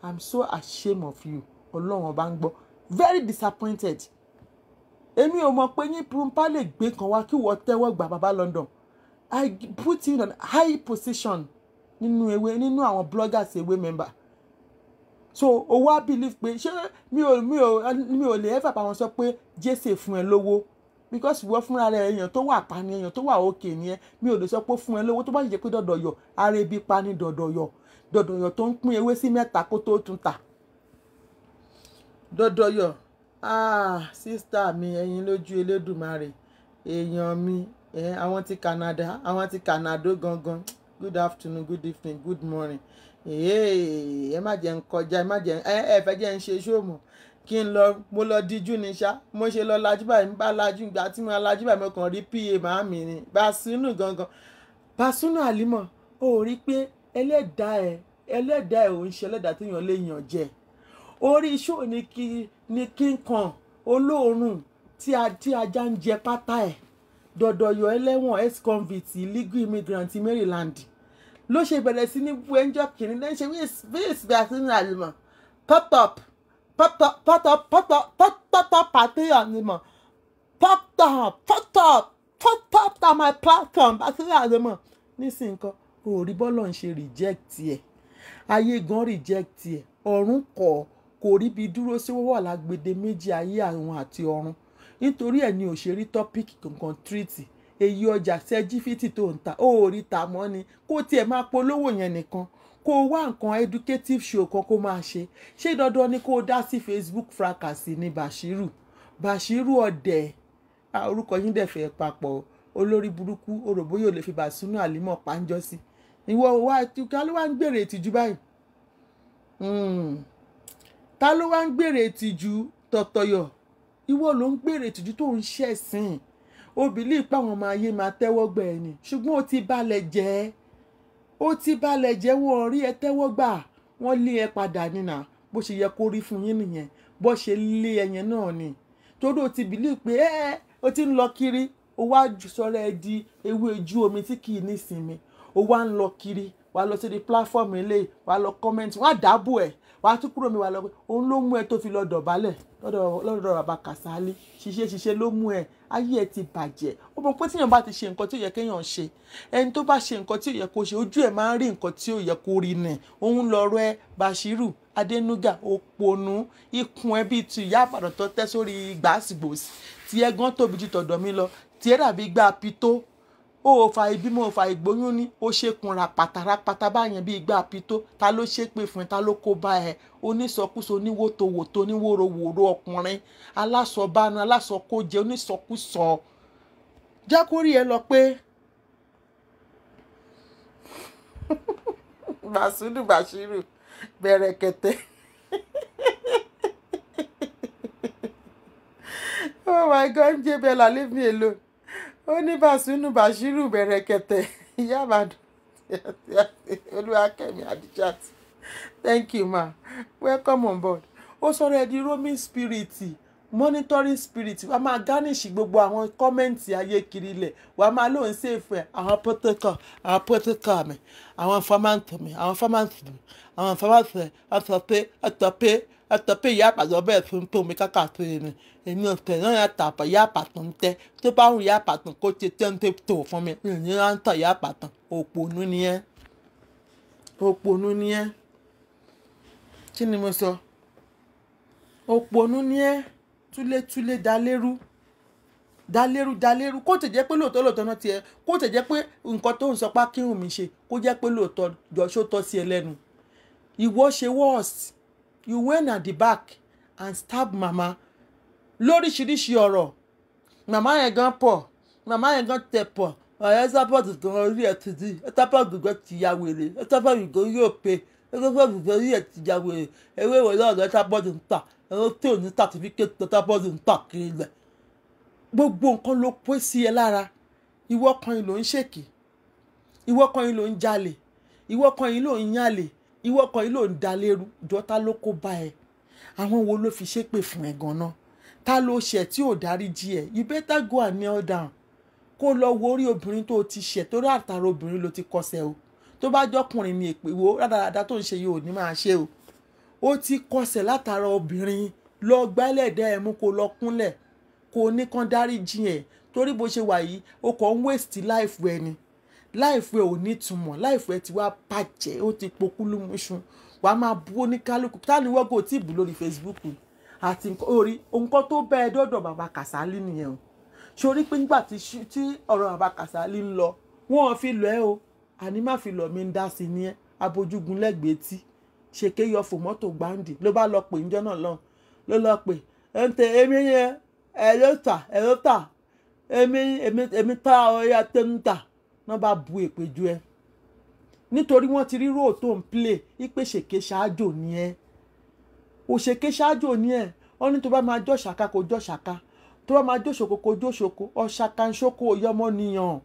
[SPEAKER 1] I'm so ashamed of you ọlọ́run ọba ń gbọ́ very disappointed èmi ò mọ̀ pé yín Prumpa lè gbé kan wá kí wọ́n tẹ́wọ́ gbà bàbá London. I put in an high position nínú àwọn bloggers ewé member. So o wá believe pé ṣé mi ò lè ever bá wọn sọ pé jésè fún ẹ lówó because ìwọ fúnra rẹ èèyàn tó wà pa ni èèyàn tó wà òkè ni ẹ mi ò lè sọ pé fún ẹ lówó tó bá jẹ́ pé dọ̀dọ̀yọ̀ arẹbí pa ni dọ̀dọ̀yọ̀ tó ń pín ewé sí mẹ́ta kó tó tún tà. Dọ̀dọ̀yọ̀ sísítà mi ẹ̀yin lójú Elédùmarè èèyàn mi àwọn ti Canada àwọn ti Canada gangan good afternoon good evening good morning ẹ má jẹ́ ń kọjá ẹ má jẹ́ ẹ fẹ́ jẹ́ ń ṣe ṣóòmù kí n lọ mo lọ díjú ní ṣá mo ṣe lọ lajú báyìí ń bá lajú ìgbà tí mo lajú báyìí mo kàn rí pa màámi ni Basunu gangan Basunu Àlímọ̀ ó rí pé ẹlẹ́dàá ẹ̀ ò ń ṣe ẹlẹ́dàá tí èèyàn lè yàn jẹ orí iṣó ni kí n kàn olóòórùn tí ajá ń jẹ pátá ẹ̀ Dọ̀dọ̀yọ̀ ẹlẹ́wọ̀n ex-convict illegal immigrant Maryland ló ṣe bẹ̀rẹ̀ sí ní bu ẹjọ́ kìíní lẹ́yìn ṣe wíìsì Basunu Àlímọ̀ pop up party Àlímọ̀ pop up my platform Basunu Àlímọ̀ nísìnyí kan orí bọ́lọ̀ ń ṣe reject ẹ̀ ayé gan reject ẹ̀ ọ̀run kò rí bí dúró sí wọ́wọ́ lágbède méjì ayé àwọn àti ọ̀run nítorí ẹ̀ ní òṣèré tọ́píìkì kankan tírìtì èyí ọjà sẹ́jífìtì tó ń ta ó rí ta mọ́ ni kó tiẹ̀ máa polówó yẹn nìkan kó wá nǹkan educative show kan kó máa ṣe dandan ni kó dá sí Facebook fracas ní Bashiru ọ̀dẹ̀ orúkọ yín dẹ̀ fẹ́ papọ̀ olórí burúkú òròbó yóò lè fi Basunu Àlímọ̀ pàǹjọ́ sí ìwọ wa ká ló wá ń gbèrè ìtìjú báyìí ta ló wá ń gbèrè ìtìjú Dọ̀dọ̀yọ̀ ìwọ ló ń gbèrè ìtìjú tó ń ṣẹ̀sìn obìnrin ìpá àwọn ọmọ ayé máa tẹ́wọ́ gbà ẹ̀ ni ṣùgbọ́n ó ti balẹ̀ jẹ́ wọ́n rí ẹ tẹ́wọ́ gbà wọ́n lé ẹ padà nínà bó ṣe yẹ kó rí fún yín nìyẹn bó ṣe lé ẹyẹn náà ni torí ó ti bìlí pé ó ti ń lọ kiri ó wá sọ̀rọ̀ ẹ di ewé ojú omi tí kì í nísinmi ó wá ń lọ kiri wàá lọ sí di platform eléyìí wàá lọ comment wàá dábò ẹ̀ wàá tún kúrò mi wàá lọ pé òun ló mú ẹ tó fi lọ dọ̀bálẹ̀ lọ́dọ̀ bàbá Kàsálí ṣiṣẹ́ ló mú ẹ ayé ẹ ti bàjẹ́ ó mọ̀ pé tíyàn bá ti ṣe nǹkan tí ò yẹ kéèyàn ṣe ẹni tó bá ṣe nǹkan tí ò yẹ kó ṣe ojú ẹ̀ máa ń rí nǹkan tí ò yẹ kó rí nì òun lọ́rọ̀ ẹ Bashiru Adénúgà òpònú ikùn ẹ bíi ti ìyá àbàdàn tó tẹ́ sórí gbàásìgbòsì tí ẹ gan tóbi ju tọ̀dọ̀ mi lọ tí ẹ dàbí gbá pitó ó fa ìbímọ ó fa ìgbóyún ní ó ṣèkùnra pàtàràpàtà báyẹn bíi gbá pitó ta ló ṣépè fún ẹ ta ló kó bá ẹ onísọkúsọ oníwòtòwòtò oníwòròwòrò ọkùnrin alásọbánu alásọkójẹ onísọkúsọ jákórí ẹ lọ pé Bashiru bẹ̀rẹ̀ kẹtẹ oh my God Jebella leave me alone ó ní Bashiru bẹ̀rẹ̀ kẹtẹ ìyá àbàdàn Olúwakẹ́mi Adijat thank you ma welcome on board ó sọ̀rọ̀ ẹ di roaming spirit monitoring spirit wàá máa garnish gbogbo àwọn kọ́mẹ́ǹtì ayé kiri ilẹ̀ wàá máa lóun sèfù ẹ̀ àwọn protocol mi àwọn informant mi ọ̀tọ̀ pé ìyá àpàtàn bẹ́ẹ̀ fún tó mi kákàkiri ni èmi ò tẹ̀ náà yàtọ̀ àpọ̀ ìyá àpàtàn tẹ́ tó bá ń ìyá àpàtàn kó ti tẹ́ ń tẹ́ tó fún mi ní rántọ̀ ìyá àpàtàn òpònú ni ẹ́ kí ni mo sọ òpònú ni ẹ́ túlétúlé dalérú kó tẹ̀ jẹ́ pé lóòótọ́ náà tiẹ̀ kó tẹ̀ jẹ́ pé nǹkan tó ń sọ pá kírun mi ṣe kó jẹ́ pé lóòótọ́ jọ́ṣó tọ́ sí ẹ lẹ́nu ìwọ ṣe worst you went at the back and stab mama lóríṣiríṣi ọ̀rọ̀ màmá yẹn gan pọ̀ màmá yẹn gan tẹ̀ pọ̀ ọ̀rẹ́ sábọ̀dù gan orí ẹ̀ ti di sábọ̀dù gan ti ya wèrè sábọ̀dù gan yóò pe sábọ̀dù gan orí ẹ̀ ti ya wèrè ewé ìwé lọ́dọ̀ sábọ̀dù ń tà ẹ̀rọ tí ò ní sàtífíkẹ́tì sábọ̀dù ń tà kiri lẹ̀ gbogbo nǹkan ló pé sí ẹ lára ìwọ kan yìí ló ń ṣèkì ìwọ kan yìí ló ń jalè ìwọ kan yìí ló ń yàlè ìwọ kan yìí ló ń dalérú jọta ló kó bá ẹ àwọn wo ló fi ṣépè fún ẹ ganan ta ló ṣẹ̀ tí ò dáríjì ẹ you better go and kneel down kó lọ wo orí obìnrin tó ti ṣẹ̀ torí àtàrà obìnrin ló ti kọsẹ̀ o tó bá jọkùnrin ní èpè wo rádaràda tó ń ṣe yìí ò ní máa ṣe o ó ti kọsẹ̀ látara obìnrin lọ gbálẹ̀dẹ́ ẹ̀ mú kó lọ kúnlẹ̀ kò ní kán dáríjì ẹ̀ torí bó ṣe wà yìí ó kàn ń waste life ẹ ni life ẹ ò ní túmọ̀ life ẹ ti wá bàjẹ́ ó ti pokúlù mùsùn wàá máa bú oníkálukú táni wọ́gò tí ì bú lórí Facebook àti orí nǹkan tó bẹ́ẹ̀ dọ́dọ̀ bàbá Kàsálí nìyẹn o sórí pé nígbà tí ọ̀rọ̀ bàbá Kàsálí ń lọ wọ́n fi lọ ẹ́ o àní má fi lọ mi ń dá sí ni ẹ́ abojúgun lẹ́gbẹ̀ẹ́ tí ṣèké yọ fò mọ́tò gbáǹdì ló bá lọ pè níjọ́ náà lọ́hùn ló lọ pè ẹ̀ ń tẹ èmi yẹn ẹ̀ ló tà èmi tá ọ̀rẹ́ atẹ́ńtà náà bá bu èpè ju ẹ nítorí wọ́n ti rí róò tó ń play ipe ṣèké ṣáájò ní ẹ òṣèké ṣáájò ní ẹ ọ ní tó bá máa jọ́ ṣàká kó jọ́ ṣàká tó bá máa jó ṣoko kó jó ṣoko ọ̀ṣàká ń ṣoko yọmọ nìyàn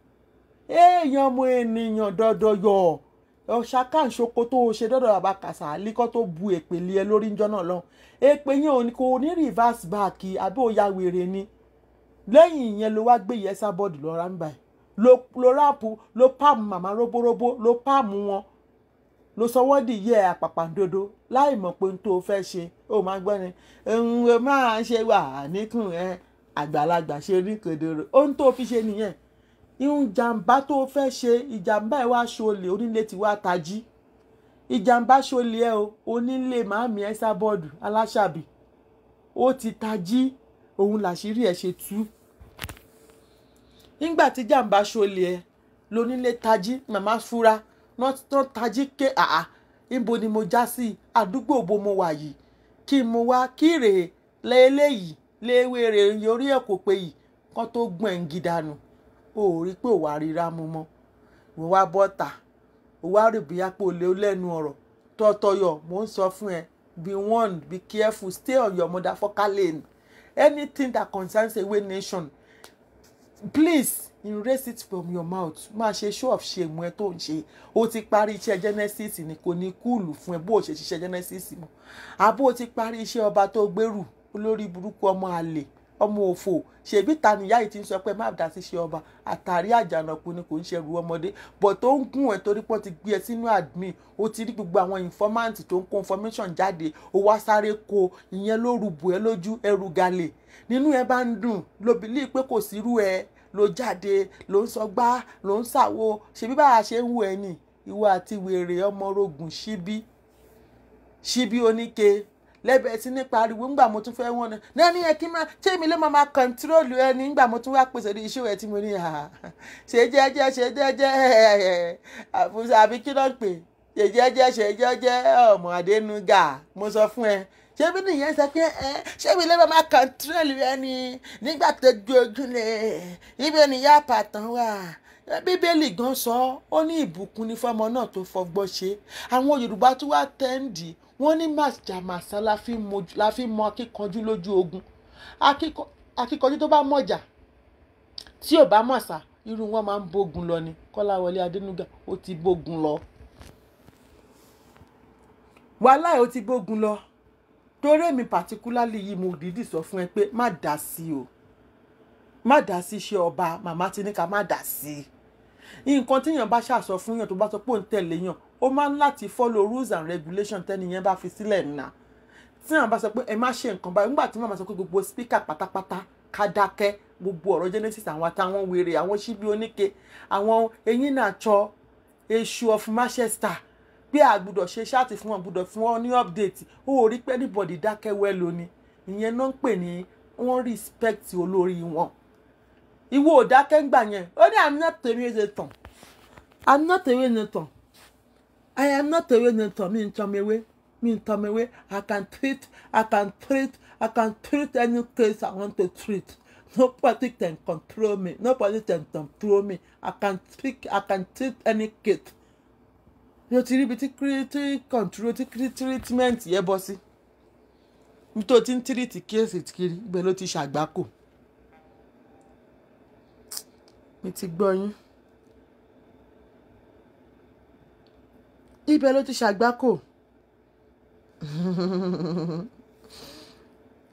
[SPEAKER 1] èèyàn ọmọ ènìyàn dọ́dọ̀ yọ ọ̀ṣàká ń ṣoko tó ṣe dọ́dọ̀ bàbá Kàsálí kó tó bu èpè lé ẹ lórí ńjọ́ náà lọ èpè yẹn kò ní reverse back àbí ó ya wèrè ni lẹ́yìn ìyẹn ló wá gbé yẹsà bọ́ọ̀dù lọ́ra ń báyìí ló ráàpù ló pàmù màmá róbóróbó ló pàmù wọn ló sọ wọ́n di yẹ àpàpàǹdodo láì mọ̀ pé n tó fẹ́ ṣe ó máa gbọ́ ni ń máa ṣe wà níkùn ẹ àgbàlagbà ṣe ní kedere ohun tó fi ṣe nìyẹn ihun jàǹbá tó fẹ́ ṣe ìjàǹbá ẹ wá ṣolè onílé tí wàá tají ìjàǹbá ṣolè ẹ o onílé màámi ẹsà bọ́ọ̀dù aláṣàbí ó ti tají òun làṣírí ẹ ṣe tú nígbà tí jàǹbá ṣolè ẹ lónílé tají màmá fura wọ́n tají ké àá níbo ni mo já sí àdúgbò bo mo wà yìí kí mo wá kíre lẹ́ẹ̀lẹ́yìí léwèrè yorí ẹ̀ kò pé yìí kán tó gbọ̀n ẹ̀ ń gidanu ó rí pé òwà ríra mu mọ́ ìwọ wá bọ́ta òwà rí bí apò lé lẹ́nu ọ̀rọ̀ tọ́tọ́yọ̀ mò ń sọ fún ẹ be warned be careful stay on your motherfucker lane anything that concerns Ewe Nation please erase it from your mouth máa ṣe show of shame ẹ tó ń ṣe o ti parí iṣẹ́ Genesis ni kò ní kúùlù fún ẹ bó o ṣe ṣiṣẹ́ Genesis mọ́ àbó o ti parí iṣẹ́ ọba tó gbèrú olórí burúkú ọmọ àlè ọmọ òfò ṣèbí tàníyá yìí ti ń sọ pé má dá sí ṣe ọba àtàrí àjànàkú ni kò ń ṣẹrù ọmọdé bọ̀ tó ń gún ẹ torí pé ó ti gbé ẹ sínú admin ó ti rí gbogbo àwọn informant tó ń kó information jáde ó wá sáré kó ìyẹn ló rúbù ẹ lójú ẹrù gàlè nínú ẹ bá ń dùn lóbìlí pé kò sírú ẹ ló jáde ló ń sọ gbá ló ń ṣàwo ṣèbí báwa ṣe ń wù ẹ nì ìwọ àti wèrè ọmọ rogùn ṣíbí oníke lẹ́bẹ̀ẹ́ sí ní pariwo ńgbà mo tún fẹ́ wọ́n náà ní ẹ kí máa ṣé èmi ló máa kọ́ńtírólù ẹni ńgbà mo tún wá pèsè ní iṣẹ́ rẹ̀ tí mo ní ṣe jẹ́jẹ́ àbí kí ló ń pè ṣe jẹ́jẹ́ ọmọ Adénúgà mo sọ fún ẹ ṣé bí nìyẹn sọ pé ṣé èmi ló máa kọ́ńtírólù ẹni nígbà tó ju ojúlé ibẹ̀ nìyá àpàtàn wà Bíbélì gan sọ ó ní ìbùkún ní fọmọ náà tó fọgbọ́ ṣe àwọn Yorùbá tó wá tẹ́ǹdì wọ́n ní màjàmásá la fi mọ akíkanjú lójú ogun akíkanjú tó bá mọ̀jà tí ò bá mọ̀sá irú wọn máa ń bógun lọ ni Kọ́láwọlé Adénúgà ó ti bógun lọ wàhálà ẹ̀ ó ti bógun lọ torí èmi particularly yìí mo dìídì sọ fún ẹ pé má dá sí o má dá sí iṣẹ́ ọba màmá ti ní ká má dá sí nǹkan tíyàn bá ṣàṣọ fún yàn tó bá sọ pé òun tẹ̀lé yàn ó máa ń láti follow rules and regulations tẹ́niyẹn bá fi sílẹ̀ nà tí wọ́n bá sọ pé ẹ má ṣe nǹkan báyìí nígbà tí wọ́n bá sọ pé gbogbo speaker pátápátá ká dákẹ́ gbogbo ọ̀rọ̀ Genesis àwọn àtàwọn wèrè àwọn ṣíbí oníke àwọn eyín náà tsọ èṣù of Manchester pé àgbùdọ̀ ṣe ṣáàtì fún wọn gbùdọ̀ fún wọn ní update ó rí pé anybody dákẹ́ wẹ́ lóní ìyẹn náà ń pè ní wọ́n respect olórí wọn ìwọ ò dákẹ́ ń gbà yẹn ó ní I'm not a Renator I'm not a Renator I am not a Renator mi n tọ́mewé I can treat any case I want to treat nobody can control me I can treat any case yóò ti rí ibi tí control tí treatment yẹ bọ́ sí nítorí tí ń tírìtì kéèsì kiri ibẹ̀ ló ti ṣàgbákò mi ti gbọ́ yín ibẹ̀ ló ti ṣàgbákò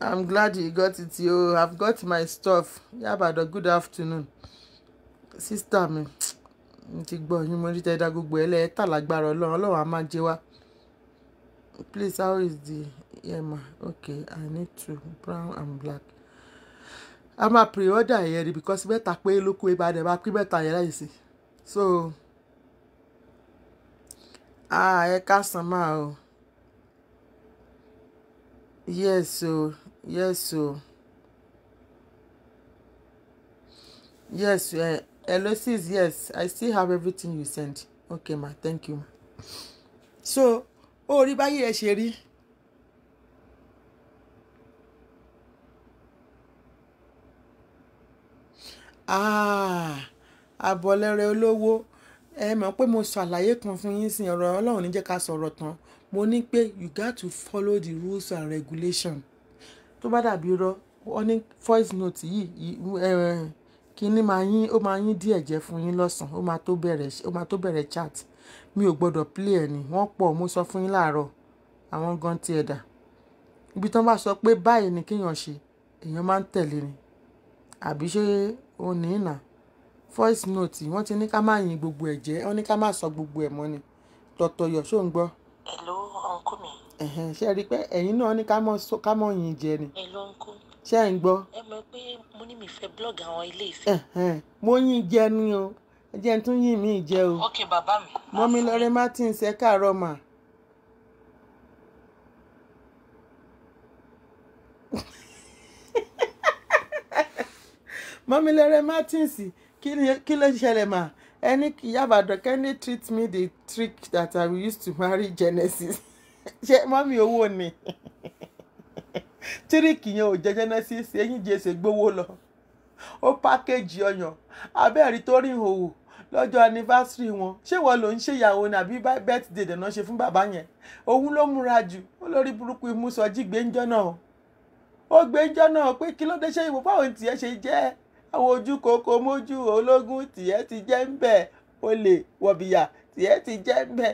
[SPEAKER 1] I'm glad you got it yo I've got my stuff Yabado good afternoon sister mi mi ti gbọ́ yín mo rí tẹ́dá gbogbo ẹlẹ́ tàlágbára ọlọ́run á máa jẹ wá please how is the yema okay I need to brown and black a máa pre-order yẹn ni because mẹ́ta pé ló kó ibà dẹ̀ máa pín mẹ́ta yẹn láì sí so ẹ káàsán máa o yes o yes o yes hello sis yes I still have everything you sent okay ma thank you ma so orí báyìí ẹ ṣe rí àbọ̀lẹ̀rẹ̀ olówó ẹ mọ̀ pé mo ṣàlàyé kan fún yín sí ọ̀rọ̀ Ọlọ́run ní jẹ́ ká sọ̀rọ̀ tán mo ní pé you got to follow the rules and regulation tó bá dàbí irọ́ wọ́n ní voice note yìí kíní ó máa yín díẹ̀ jẹ́ fún yín lọ́sàn-án ó máa tó bẹ̀rẹ̀ chat mi ò gbọ́dọ̀ play ẹ̀ ní wọ́n pọ̀ mo sọ fún yín láàárọ̀ àwọn gan ti ẹ̀dà ibi tí wọ́n bá sọ pé báyìí ni kéèyàn ṣe èèyàn máa ń tẹ̀lé ni àbí ṣé ó ní ìnà voice note wọ́n ti ní ká má yin gbogbo ẹ̀ jẹ́ wọ́n ní ká má sọ gbogbo ẹ̀ mọ́ ni tọ̀tọ̀yọ̀ ṣó ń gbọ́.
[SPEAKER 2] Hello uncle mi.
[SPEAKER 1] ṣe rí i pé ẹ̀yin náà ní ká mọ̀ yin jẹ ni.
[SPEAKER 2] Hello uncle.
[SPEAKER 1] ṣé ẹ̀ ń gbọ́.
[SPEAKER 2] ẹ mọ̀ pé mo ní mi fẹ́ blog àwọn ilé ìsìn.
[SPEAKER 1] mo yin jẹ ni o ẹ jẹ́ n tún yin mi jẹ o.
[SPEAKER 2] ok bàbá mi.
[SPEAKER 1] mọ́mí lọ́rẹ́ Martins ẹ káàárọ̀ mà. mọ́mí lọ́rẹ́ Martins kí ló ṣẹlẹ̀ mà ẹni Ìyábàdàn kẹ́ni treat me the trick that I used to marry Genesis ṣe mọ́mí owó ni tíríkì yẹn ò jẹ́ Genesis eyín jẹ́sẹ̀ gbówó lọ ó pákéjì ọyàn abẹ́ẹ̀rí tó rí ìhòòhò lọ́jọ́ anniversary wọn ṣé wọ́n ló ń ṣèyàwó ní àbí birthday dẹ̀nà ṣe fún bàbá yẹn òun ló múra jù olórí burúkú ìmúsọjí gbẹ́njọ́ náà ó gbẹ́njọ́ náà pé kí ló dé ṣe ìwò báwọn tiẹ̀ ṣe jẹ́ àwọn ojú kòkó mójú ológun tiẹ̀ ti jẹ́ ń bẹ̀ olè wọ̀bìyà tiẹ̀ ti jẹ́ ń bẹ̀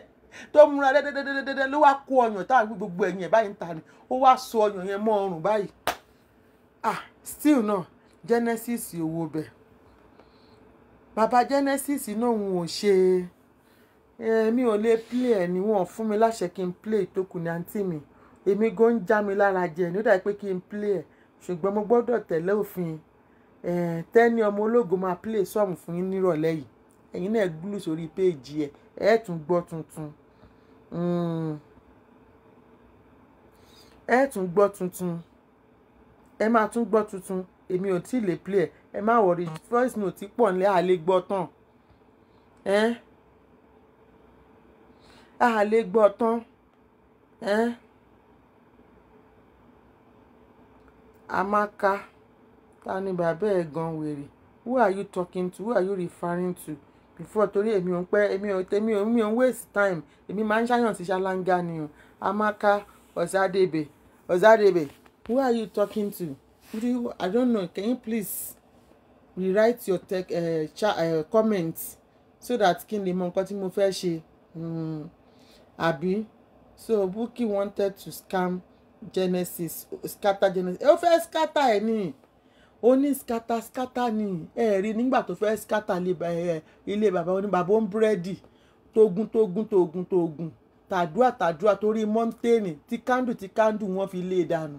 [SPEAKER 1] tó múra dẹ́dẹ́dẹ́dẹ́dẹ́ ló wá kó ọyàn táwọn gbogbo ẹ̀yìn ẹ̀ báyìí ń ta ni ó wá so ọyàn yẹn mọ́ ọrùn báyìí still náà Genesis owó bẹ̀ bàbá Genesis náà wọn ò ṣe mi ò lè play ẹ̀ ni wọ́n fún mi láṣẹ kí n play tó kù ní àǹtí mi èmi gan ń já mi lára jẹ ní ó dà pé kí n play ẹ̀ ṣùgbọ́n mo gbọ́dọ̀ tẹ̀lé òfin tẹ́ni ọmọ ológo máa play sọ́ọ̀mù fún yín nírọ̀lẹ́ yìí ẹ̀yin náà gbúlù sórí péèjì ẹ̀ tún gbọ́ tuntun ẹ máa tún gbọ́ tuntun èmi ò tí ì lè play ẹ má wọrí voice note pọ̀ nílẹ̀ a lè gbọ́ tán a lè gbọ́ tán Amaka ta ni bàbá ẹ̀ gan wèrè who are you talking to who are you referring to before torí èmi ò ń pẹ́ èmi ò ń waste time èmi máa ń ṣàyàn sí ṣáláńgá ni o Amaka Ọ̀zádébè who are you talking to I don't know can you please rewrite your comments so that kí n lè mọ nǹkan tí mo fẹ́ ṣe àbí so Bukky wanted to scam Genesis scatter Genesis ó fẹ́ scatter ẹ̀ ní ó ní scatter ní rí nígbà tó fẹ́ scatter ilé bàbá oníbàbá ń búrẹ́dì tógun tàdúà torí mọ́ńtẹ́ẹ̀nì tí kándù wọ́n fi lé dànù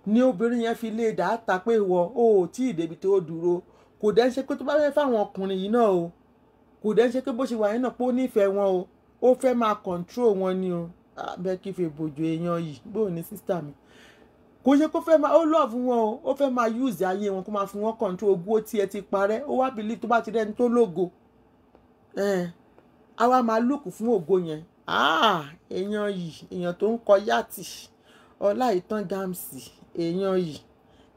[SPEAKER 1] ní obìnrin yẹn fi lé dà á ta pé wọ ó tí ì débi tó dúró kò dẹ́ ṣe pé tó bá fẹ́ fáwọn ọkùnrin yìí náà o kò dẹ́ ṣe pé bó ṣe wà yín náà pé ó nífẹ̀ẹ́ wọn o ó fẹ́ máa control wọn ni o bẹ́ẹ̀ kí fẹ́ bòjò èèyàn yìí bóò ní sísítà mi kò ṣe kó fẹ́ máa ó love wọn o ó fẹ́ máa use ayé wọn kó máa fi wọn control ogún ó tiẹ̀ ti parẹ́ ó wá believe tó bá ti rẹ́ni tó lógo a wá máa lùkù fún ògo yẹn èèyàn yìí èèyàn tó ń kọ yàtì Ọláìtàn Gamsi èèyàn yìí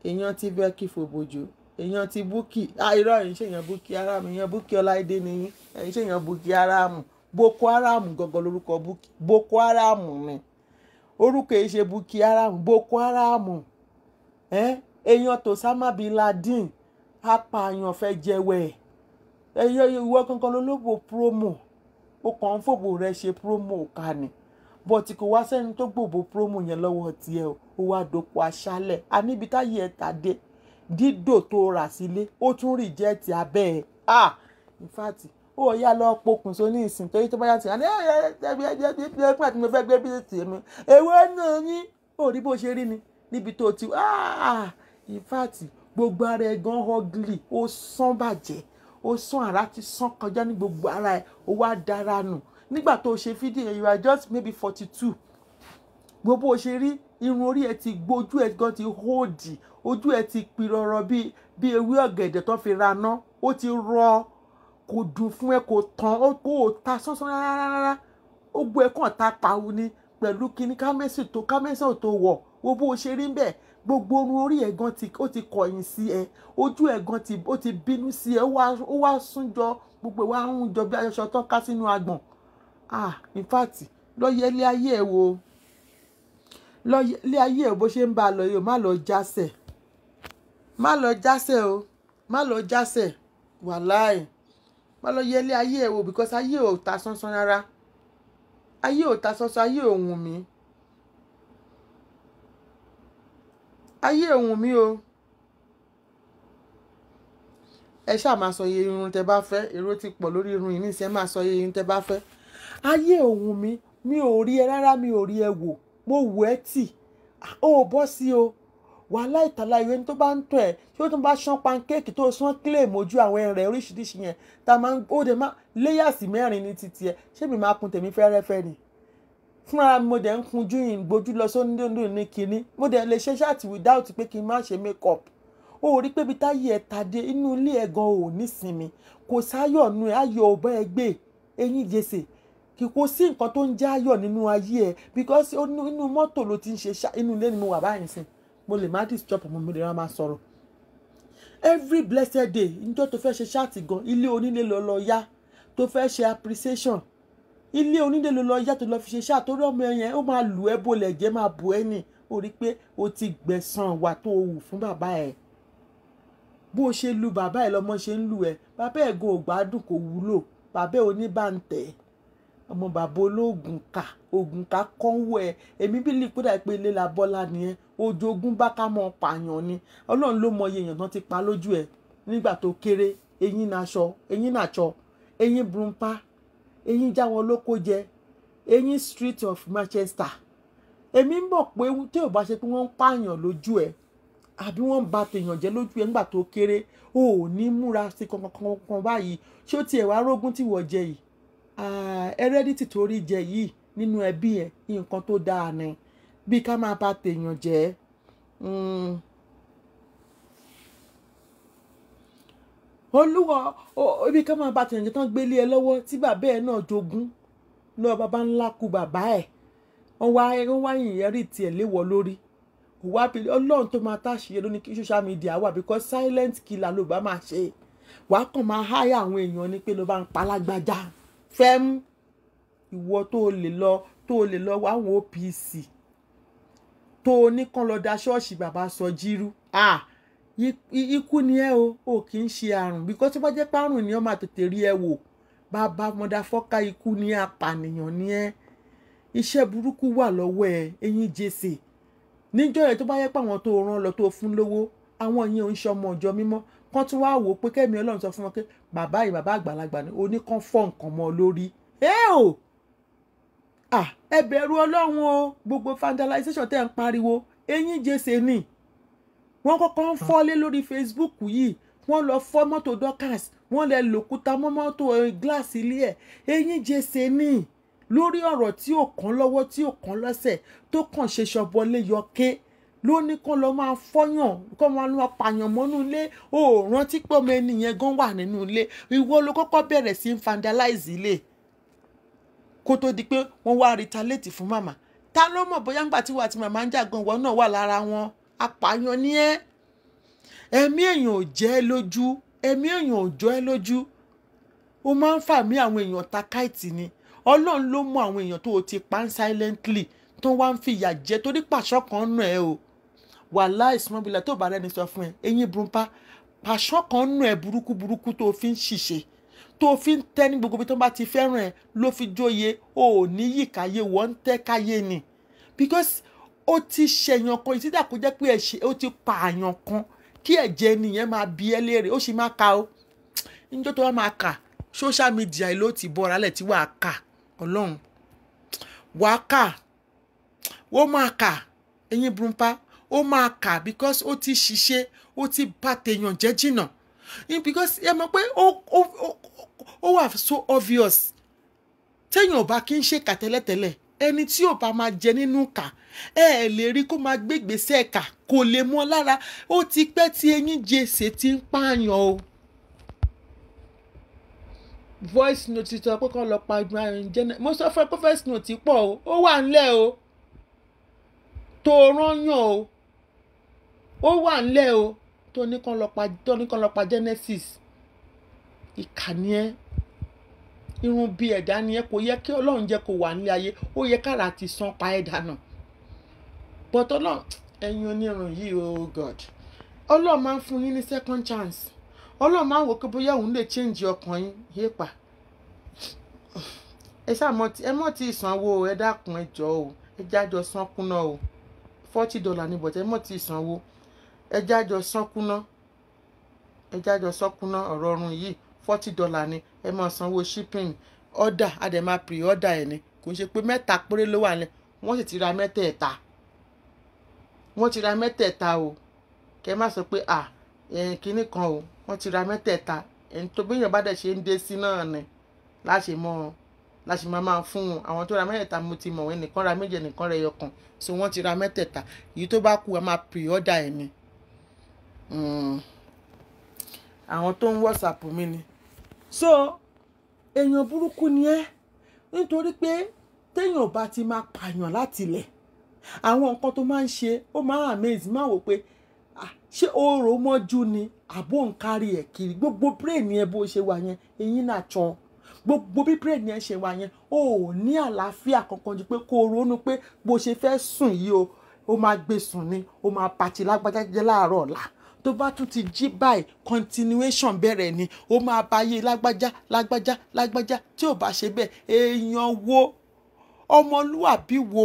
[SPEAKER 1] èèyàn ti bẹ́ẹ̀ kí fòbòjò èèyàn ti Bukky irọ́ ẹ̀yin ṣèyàn Bukky Haram èèyàn Bukky Ọláìdé nìyí ẹ̀yin ṣèyàn Bukky Haram Boko Haram gangan lórúkọ Bukky Boko Haram ni orúkọ yìí ṣe Bukky Haram Boko Haram èèyàn tó Osama bin Laden apààyàn fẹ́ jẹ́wẹ́ ẹ̀yẹ ìwọ kankan lólóbò promo ó kàn ń fòbò rẹ ṣe promo ká ni bọ́tí kò wá sẹ́ni tó gbòbò promo yẹn lọ́wọ́ tiẹ̀ ó wá dòpò aṣálẹ̀ àníbi táyé ẹ̀ tàdé dídò tó rà sílé ó tún rìjẹ́ẹ̀tì abẹ́ ẹ̀ in fact ó yá lọ pokùnso ní ìsìn torí tó bá yá ti hàn ẹgbẹ́ àti mo fẹ́ gbé bí tèmi èwo náà yín ó rí bó ṣe rí ni níbi tó ti in fact gbogbo ara ẹ̀ gan ugly, ó sán bàjẹ́, ó sán, ara ti sán kọjá ní gbogbo ara ẹ̀, ó wá dára nù. Nígbà tó ṣe fídíò yẹn, you are just maybe 42. Gbogbo ó ṣe rí, irun orí ẹ̀ ti gbó, ojú ẹ̀ gan ti hóòdì, ojú ẹ̀ ti pirọrọ bí ewé ọ̀gẹ̀dẹ̀ tó fi raná, ó ti rọ, kò dùn fún ẹ, kò tán, ó ta sánsán rárá, ó gbọ́ ẹ kàn ta pàwọ́ ni pẹ̀lú kíní kámẹ́sì tó wọ̀, gbogbo ó ṣe rí bẹ́ẹ̀, gbogbo orun orí ẹ̀ gan ó ti kọ̀yìn sí ẹ, ojú ẹ̀ gan ó ti bínú sí ẹ, ó wá súnjọ, gbogbo wa ń jọ bí aṣọ tó ká sínú agbọ̀n. In fact, lọ yẹ ilé ayé ẹ wò, lọ ilé ayé ẹ bó ṣe ń bá a lọ yìí, má lọ jásẹ̀, má lọ jásẹ̀ o, má lọ jásẹ̀, wàláì, má lọ yẹ ilé ayé ẹ wò, because ayé ò ta sánsán rárá, ayé ò ta sánsán, ayé ò wùn mí, ayé ò wùn mí o. Ẹ ṣáà máa sọ iye irun tẹ bá fẹ́, èrò ti pọ̀ lórí irun yìí nísìnyí, ẹ máa sọ iye irun tẹ bá fẹ́. Ayé ò wùn mí, mi ò rí ẹ rárá, mi ò rí ẹ wò, mo wù ẹ́ tì, ó bọ́ sí o. Wàhálà ìtàlá ìwé tó bá ń tọ̀ ẹ́, ṣé ó tún bá ṣán pancake tó ṣán clay mojú àwọn ẹ̀rẹ̀ oríṣiríṣi yẹn, tá a máa ń ó dé má léyàsì mẹ́rin ní titi ẹ, ṣé mi máa kun tèmi fẹ́rẹ́fẹ́ ni? Fúnra mi mo dẹ̀ ń kunjú yìí gbójú lọ sóńdóńdó ní kinní, mo dẹ̀ lè ṣe ṣáàtì without pé kí n má ṣe make up. Ó rí pé bí táyé ẹ tàdé inú ilé ẹ gan ò ní sinmi, kò sáyọ̀ nù ẹ, ayọ̀ ò bá ẹ gbé, eyín jèsè, kò sí nǹkan tó ń jẹ́ ayọ̀ nínú ayé ẹ, because inú mọ́tò ló ti ń ṣe inú ilé ni mo wà báyìí sìn, mo lè má disturb ọmọ mi, lè má sọ̀rọ̀. Every blessed day níjọ́ tó fẹ́ ṣe ṣáàtì gan, ilé onílé lọ yá, tó fẹ́ ṣe appreciation, ilé onílé lọ yá tó lọ fi ṣe ṣáàtì, torí ọmọ yẹn ó máa lù ẹ́ bolẹ̀ jẹ́, máa bù ẹ́ nì. Ó rí pé ó ti gbẹ̀san wà tó wù fún bàbá ẹ̀, bó ṣe lu bàbá ẹ̀ lọ́mọ ṣe ń lù ẹ́, bàbá ẹ̀ gan ò gbádùn, kò wúlò, bàbá ẹ̀ oníbàǹtẹ̀, ọmọ bàbá olóògùn ká kọ́ńwó ẹ̀. Èmi bí lè kódà pé ilé la bọ́lá nìyẹn, ojogún bá ká mọ́ pààyàn ni. Ọlọ́run ló mọ iye èèyàn tán ti pa lójú ẹ̀ nígbà tó kéré, eyín nàṣọ, eyín brumpa, eyín jáwọn lóko jẹ, eyín street of Manchester. Èmi ń bọ̀ pé tí ò bá ṣe pé wọ́n ń pààyàn lójú ẹ̀, àbí wọ́n ń ba tèèyàn jẹ́ lójú ẹ̀ nígbà tó kéré, ò ní múra sí kankan báyìí. Ṣé ó tiẹ̀ wá rógún tí wọ́n jẹ yìí? Heredity torí jẹ yìí nínú ẹbí ẹ̀, nǹkan tó dáa ni, bí ká máa ba tèèyàn jẹ́. Olúwa, bí ká máa ba tèèyàn jẹ́ tán gbélé ẹ lọ́wọ́, tí bàbá ẹ̀ náà jogún lọ bàbá ńlá kú bàbá ẹ̀, wọ́n wá ìyẹ́rì tiẹ̀ léwọ́ lórí. Wá bí Ọlọ́run tó máa táṣìírí lóní kí social media wà, because silent killer ló bá máa ṣe. Wàá kàn máa háyà àwọn èèyàn ní pé ló bá ń pa lágbájá fẹ́m, ìwọ tó lè lọ wá àwọn OPC tó ní kán lọ da ṣọ́ọ̀ṣì bàbá Sọjírú. Ikú ni ẹ o kì í ṣe àrùn, because tó bá jẹ́ párùn ni ó máa tètè rí ẹ wò. Bàbá motherfucker, ikú ni apànìyàn ni ẹ, iṣẹ́ burúkú wà lọ́wọ́ ẹ, eyín jèsè. Níjọ́ yẹn tó bá yẹ pé àwọn tó rán lọ tó fún lówó, àwọn yẹn ò ń ṣe ọmọ ọjọ́ mímọ́, kán tún wá wò pé kẹ́mi Ọlọ́run sọ fún wọn pé bàbá yìí bàbá àgbàlagbà ni, oníkan fọ́ nǹkan mọ́ lórí. Ẹ bẹ̀rù Ọlọ́run o, gbogbo vandalization tẹ́ ń pariwo, eyín jèsè ni. Wọ́n kọ́kọ́ ń fọ́lé lórí Facebook yìí, wọ́n lọ fọ́ mọ́tò Dorcas, wọ́n lè lòkúta mọ́ mọ́tò gíláàsì ilé ẹ̀, eyín jèsè ni. Lórí ọ̀rọ̀ tí ò kàn lọ́wọ́ tí ò kàn lọ́sẹ̀ tó kàn ṣe ṣọbọlé yọké, ló ní kán lọ máa fọ́yàn, kán máa lọ pààyàn mọ́nú ilé. Ó rántí pé ọmọ ènìyàn gan wà nínú ilé, ìwọ ló kọ́kọ́ bẹ̀rẹ̀ sí vandalize ilé kó tó di pé wọ́n wá retaliate fún màmá. Ta ló mọ̀ bóyá ńgbà tí wà tí màmá ń jà gan wọ́n náà wà lára wọn. Apààyàn ni ẹ́, ẹ̀mí èèyàn ò jẹ́ ẹ lójú, ẹ̀mí èèyàn ò jọ ẹ lójú, ó máa ń fà mí àwọn èèyàn ta káìtì ni. Ọlọ́run ló mọ àwọn èèyàn tó o ti pa silently tó wá ń fi ìyà jẹ torí pàṣọ kan nù ẹ o. Wàláhì ìsúnmọ́bìlà tó bá rẹ́ni sọ fún ẹ, eyín brumpa, pàṣọ kan nù ẹ burúkú tó fi ń ṣìṣe, tó fi ń tẹ́ ní gbogbo ibi tó bá ti fẹ́ràn ẹ ló fi jóye. O ò ní yí káyé, wọ́n ń tẹ́ káyé ni, because ó ti ṣẹ̀yàn kan, ìtìdá kó jẹ́ pé ó ti pààyàn kan kí ẹ̀jẹ̀ nìyẹn máa bí ẹ léèrè, ó sì máa ka o. Níjọ́ tó wá máa kà, social media ló ti bọ́ra lẹ̀ tí wàá kà. Ọlọ́run wàá kà, ó máa kà, eyín brumpa, ó máa kà because ó ti ṣiṣẹ́ ó ti bá tèèyàn jẹ́ jìnnà because ẹ mọ̀ pé ó wà so obvious téèyàn ò bá kí ń ṣèkà tẹ́lẹ̀tẹ́lẹ̀ ẹni tí ò bá máa jẹ nínú kà ẹ lè rí kó máa gbégbèsè ẹ̀ka kò lè mọ́ lára ó ti pẹ́ tí eyín jèsè ti ń pààyàn o. voice note sọ pé kọ́ lọ pa jẹ́nẹ́ mo sọ fún ẹ pé voice note pọ̀ o ó wà ńlẹ̀ o tó rányàn o ó wà ńlẹ̀ o tó ní kàn lọ pa Genesis ìkànnì ẹ irun bí ẹ̀dá ni ẹ kò yẹ kí Ọlọ́run jẹ́ kó wà nílé ayé ó yẹ kára ti san pa ẹ̀dá náà but Ọlọ́run ẹ̀yin onírun yìí oh God Ọlọ́run máa ń fún yín ní second chance Ọlọ́run máa ń wò pé bóyá òun lè change ọkàn yín yépa ẹ mọ̀ tí ìsanwó ẹ dákun ẹ jọ̀ọ́ o ẹ jájọ sánkúná o $40 ní bọ̀tẹ́ ẹ mọ̀ tí ìsanwó ẹ jájọ sánkúná ọ̀rọ̀ ọ̀run yìí $40 ni ẹ máa sanwó shipping order àdèmà pre-order ẹ̀ ni kò ń ṣe pé mẹ́ta péré ló wà nílẹ̀ wọ́n sì ti ra mẹ́tẹ̀ẹ̀ta o kẹ́ má sọ pé kinní kan o wọ́n ti ra mẹ́tẹ̀ẹ̀ta ẹni tó bí èèyàn bá dẹ̀ ṣe ń dé sí náà ni láṣẹ máa fún wọn àwọn tó ra mẹ́tẹ̀ẹ̀ta mo ti mọ̀ wọ́n ẹnìkan ra méjì ẹnìkan ra ẹyọ kan so wọ́n ti ra mẹ́tẹ̀ẹ̀ta èyí tó bá kù a máa pre-order ẹ̀ ni àwọn tó ń WhatsApp mi ni so èèyàn burúkú ni ẹ́ nítorí pé téèyàn bá ti máa pààyàn láti ilẹ̀ àwọn nǹkan tó máa ń ṣe ó máa amaze máa wò pé ṣé oòrò mọ́jú ni àbó ń kárí ẹ̀ kiri gbogbo brain yẹn bó ṣe wà yẹn eyín náà tán gbogbo bí brain yẹn ṣe wà yẹn ó ní àlàáfíà kankan ju pé kó o ronú pé bó ṣe fẹ́ sùn yìí o ó máa gbé sùn ni ó máa pàtì lágbájá jẹ́ láàárọ̀ ọ̀la tó bá tún ti jí báyìí continuation bẹ̀rẹ̀ ni ó máa báyé lágbájá tí ò bá ṣe bẹ́ẹ̀ èèyàn wo ọmọlúwàbí wo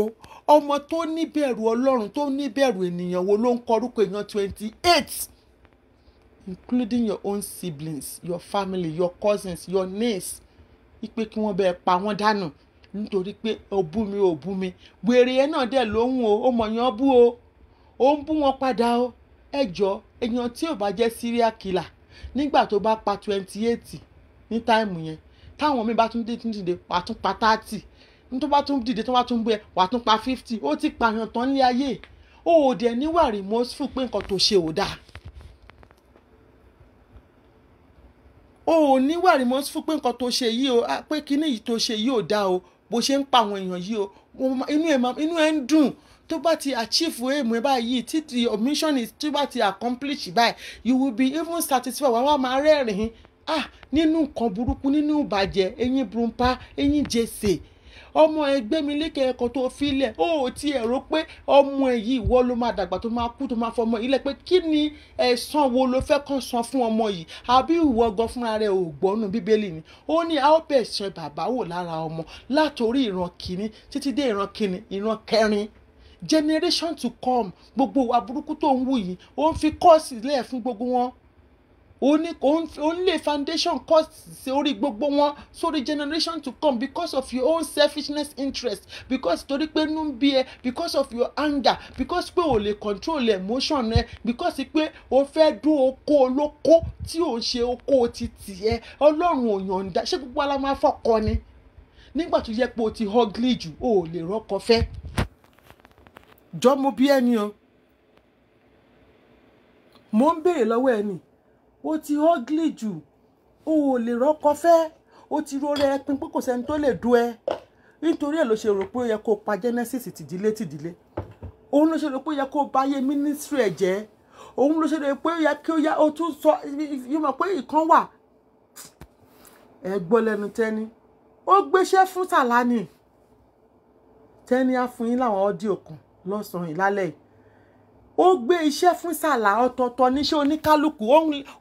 [SPEAKER 1] ọmọ tó níbẹ̀rù Ọlọ́run tó níbẹ̀rù ènìyàn wo ló ń kọrúkọ èèyàn 28 including your own siblings your family your cousins your niece ipe kí wọ́n bẹ́ẹ̀ pa wọ́n dànù nítorí pé ó bú mi wèrè ẹ náà dẹ̀ lóhùn o ó mọ̀yán bú o ó ń bú wọn padà o ẹjọ́ èèyàn tí ò bá jẹ́ serial killer nígbà tó bá pa 28 ní táìmù yẹn táwọn mi bá tún dìde wà tún pa 30 ní tó bá tún dìde tó bá tún bú ẹ wà tún pa 50 ó ti pààyàn tán ní ayé ó ò dẹ̀ níwà remorseful pé nǹkan tó ṣe ò dáa ó ò níwà remorseful pé nǹkan tó ṣe yìí o pé kíní yìí tó ṣe yìí ò dáa o bó ṣe ń pa àwọn èèyàn yìí o inú ẹ ń dùn tó bá ti achieve aim ẹ báyìí tí the mission is tó bá ti accomplish báyìí you will be even satisfied wàá máa rẹ́rìn-ín nínú nǹkan burúkú nínú ìbàjẹ́ eyín burúkú eyín jèsè ọmọ ẹgbẹ́ mi lékè ẹ̀kọ́ tó filẹ̀ ó ti ẹ̀rọ pé ọmọ ẹ̀ yìí ìwọ ló máa dàgbà tó máa kú tó máa fọmọ ilẹ̀ pé kí ni ẹ̀san wo ló fẹ́ kàn san fún ọmọ yìí àbí ìwọ gan fúnra rẹ̀ ò gbọ́nù bíbélì ni ó ní a ó bẹ̀ ṣe bàbá wò lára ọmọ látòrí ìran kìíní títí dé ìran kìíní ìran kẹrin generation to come gbogbo wa burúkú tó ń wù yìí ó ń fi kọ́ọ̀sì lẹ̀ fún gbogbo wọn ó ń lè foundation cost sí orí gbogbo wọn sórí generation to come because of your own selfishness interest because torí pé inú ń bí ẹ because of your anger because pé o lè control emotion ẹ because pé o fẹ́ dún oko olóko tí o ń ṣe oko ti tiẹ̀ Ọlọ́run ò yọ̀ǹda ṣé gbogbo ala máa fọkọ ni nígbà tó yẹ pé o ti ugly jù o ò lè rọ́kọ fẹ́ jọ mo bí ẹni o mo ń béèrè lọ́wọ́ ẹni ó ti ugly jù o ò lè rọ́kọ fẹ́ ó ti rọrẹ ẹpin pé kò sẹ́ni tó lè dú ẹ nítorí ẹ̀ ló ṣe rò pé ó yẹ kó pa Genesis tìdílé òun ló ṣe rò pé ó yẹ kó báyé ministry ẹ̀ jẹ́ òun ló ṣe rò pé ó yẹ kí ó yá ó tún sọ yìí mọ̀ pé ìkan wà ẹ gbọ́ lẹ́nu Tẹ́ni ó gbéṣẹ́ fún Sàlánì Tẹ́ni á fún yín láwọn ọ́díò kan lọ́sàn-án ìlálẹ́ yìí ó gbé iṣẹ́ fún Sàlá ọ̀tọ̀ọ̀tọ̀ níṣẹ́ oníkálukú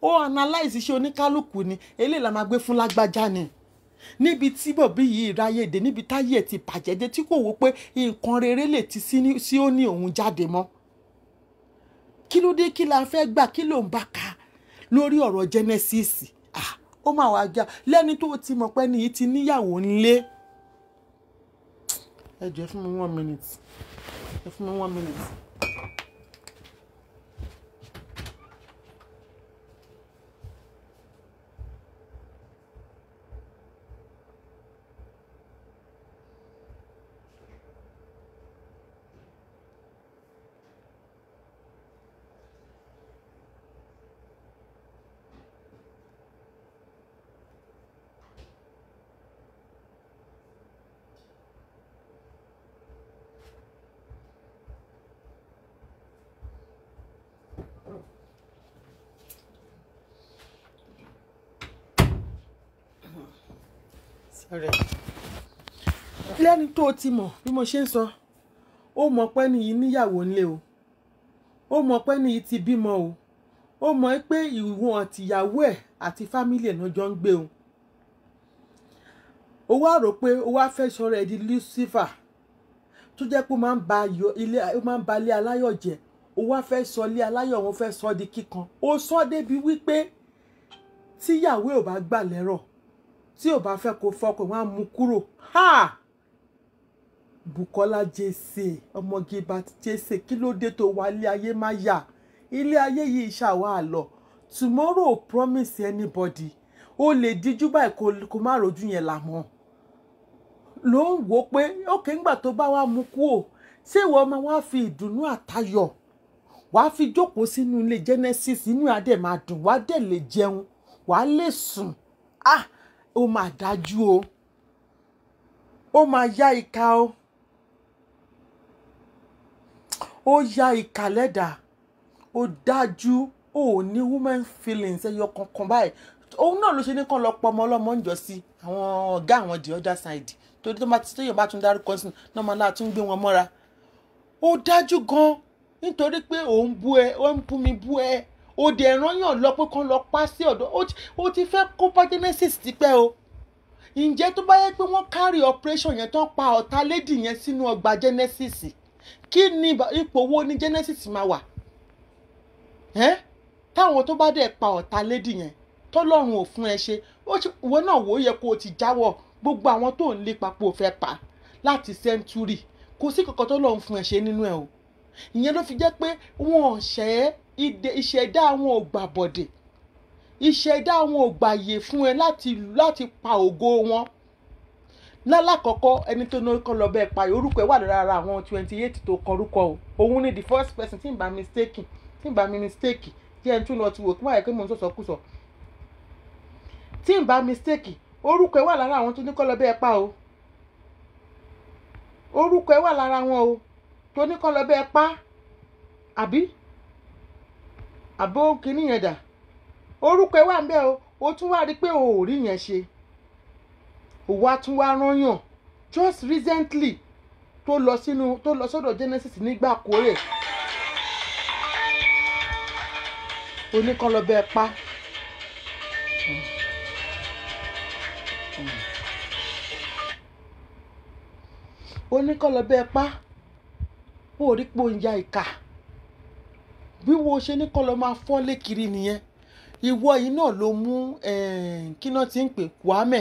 [SPEAKER 1] ó analyze iṣẹ́ oníkálukú ni eléyìí la máa gbé fún lágbájá ni níbi tí bọ̀bí yìí ráyè dé níbi táyé ẹ̀ ti bàjẹ́ dé tí kò wò pé nǹkan rere lè ti sí ó ní òun jáde mọ́ kí ló dé kí la fẹ́ gbà kí ló ń bá ka lórí ọ̀rọ̀ Genesis ó máa wá já lẹ́ni tó ti mọ̀ pé ní yìí ti níyàwó ńlé ẹ jẹ́ fún mi 1 minute ẹ fún mi 1 minute. ọ̀rẹ́ lẹ́ni tó ti mọ̀ bí mo ṣe ń sọ ó mọ̀ pé ní yìí níyàwó ńlé o ó mọ̀ pé ní yìí ti bímọ o ó mọ̀ pé ìwọ̀n àtìyàwó ẹ̀ àti fámílì ẹ̀ náà jọ ń gbé o ó wá rò pé ó wá fẹ́ sọ̀rọ̀ ẹ̀ di Lucifer tó jẹ́ pé ó máa ń ba ilé aláyọ̀ jẹ́ ó wá fẹ́ sọ ilé aláyọ̀ wọn fẹ́ sọ di kíkan ó sọ débi wípé tíyàwó ò bá gbà lẹ́rọ̀ tí ò bá fẹ́ kó fọkàn wọn á mú kúrò ha Bukola Jesse ọmọ Gilbert Jesse kí ló dé tó wá ilé ayé má yà ilé ayé yìí ṣàwà lọ tomorrow promise anybody ó lè díjú báyìí kó má rojú yẹn là mọ́ ló ń wò pé ókè ńgbà tó bá wá mú kúrò ṣé ìwọ ọmọ wa fi ìdùnnú àtayọ̀ wàá fi jókòó sínú ilé Genesis inú adé máa dùn wàá dẹ̀ lè jẹun wàá lè sùn ó máa dájú o ó máa yá ìka o ó yá ìka lẹ́dà ó dájú ó ní women feelings ẹyọ kankan báyìí òun náà ló ṣe ní kàn lọ pọ ọmọ ọlọ́mọ ń jọ sí àwọn ọ̀gá àwọn the other side torí tó yàn bá tún dárúkọ sí náà máa láà tún gbé wọn mọ́ra ó dájú gan nítorí pé òun bú ẹ ó ń bú mi bú ẹ ó dẹ̀ rányàn lọ pé kán lọ pa sí ọ̀dọ̀ ó ti fẹ́ kó pa Genesis tipẹ́ o ǹjẹ́ tó bá yẹ pé wọ́n carry operation yẹn tán pa ọ̀tá lady yẹn sínú ọgbà Genesis kí ni ipò wo ni Genesis máa wà táwọn tó bá dẹ̀ pa ọ̀tá lady yẹn tọ́lọ́run ò fún ẹ ṣe ìwọ náà wò ó yẹ kó o ti jáwọ́ gbogbo àwọn tó ń lépa pé o fẹ́ pa láti century kò sí kankan tọ́lọ́run fún ẹ ṣe nínú ẹ o ìyẹn ló fi jẹ́ pé wọn ò ṣẹ́ ìṣẹ̀dá àwọn ò gbà bọ̀dẹ̀ ìṣẹ̀dá àwọn ò gbàyè fún ẹ láti pa ògo wọn lálákọ̀ọ́kọ́ ẹni tó náà kọ́ lọ bẹ́ẹ̀ pa orúkọ ẹ wà lára àwọn 28 tó kọrúkọ o òun ni the first person tí ń bá mistake tí ẹ tún lọ ti wò kí wọ́n yẹ kí mò ń sọ̀sọ̀ kù sọ tí ń bá mistake orúkọ ẹ wà lára àwọn tó ní kọ́ lọ bẹ́ẹ̀ pa o orúkọ ẹ wà lára wọn o tó ní kọ́ lọ bẹ́ẹ̀ pa àbó kìíní yẹn dà orúkọ ẹ wà ń bẹ o tún wá rí pé o ò rí yẹn ṣe o wá tún wá rányàn just recently tó lọ sọ́dọ̀ Genesis nígbà kórè oníkan lọ bẹ́ẹ̀ pa oníkan lọ bẹ́ẹ̀ pa ó rí pé ó ń ya ìka bí wo ṣe ní kọ́ lọ máa fọ́lé kiri nìyẹn ìwọ yìí náà ló mú kí náà ti ń pè Kwame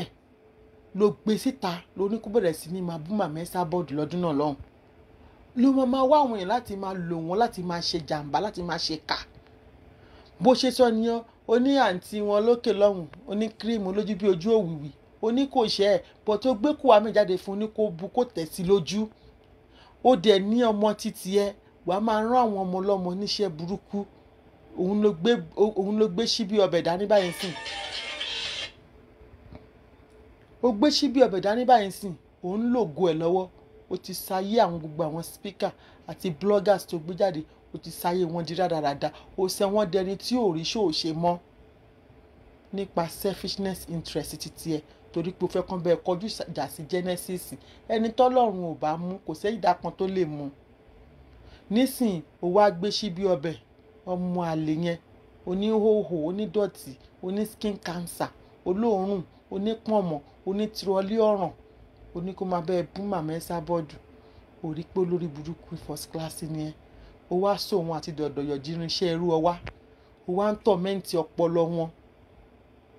[SPEAKER 1] ló gbé síta ló ní kó bẹ̀rẹ̀ sí ní máa bú Màmá Esabod lọ́dún náà lọ́hùn ló máa wá àwọn èèyàn láti máa lò wọ́n láti máa ṣe jàǹbá láti máa ṣe kà bó ṣe sọ nìyẹn ó ní àǹtí wọn lókè lọ́hùn ó ní kírìmù lójú bí ojú òwìwì ó ní kò ṣe ẹ̀ bọ̀ tó gbé Kwame jáde fún ní kó bu kó tẹ̀ sí lójú ó dẹ̀ ní ọmọ títí ẹ wàá máa rán àwọn ọmọ ọlọ́mọ níṣẹ́ burúkú òun ló gbé síbí ọbẹ̀ dání báyìí sìn ó gbé síbí ọbẹ̀ dání báyìí sìn òun lògo ẹ̀ lọ́wọ́ ó ti sayé àwọn gbogbo àwọn speaker àti bloggers tó gbé jáde ó ti sayé wọn di rádaràda ó sẹ wọn dẹni tí ò rí ṣòó ṣe mọ́ nípa selfishness interest títí ẹ torí pé ó fẹ́ kán bẹ́ẹ̀ kọjú ìjà sí Genesis ẹni tọ́lọ́run ò bá mú kò sẹ́yìn ìdá kan tó lè mú nísìn ó wá gbé síbí ọbẹ̀ ọmọ àlè yẹn oníhòhò onídọ̀tí oní skin cancer olóòórùn onípọ̀nmọ́ onítìrọ̀lì ọ̀ràn oní kó máa bẹ́ẹ̀ bú Màmá Esabod ó rí pé olórí burúkú first class ni ẹ ó wá sọ wọn àti dọ̀dọ̀yọ̀ jírin iṣẹ́ ẹrú ọwá ó wá ń tọ̀mẹ́ǹtì ọpọlọ wọn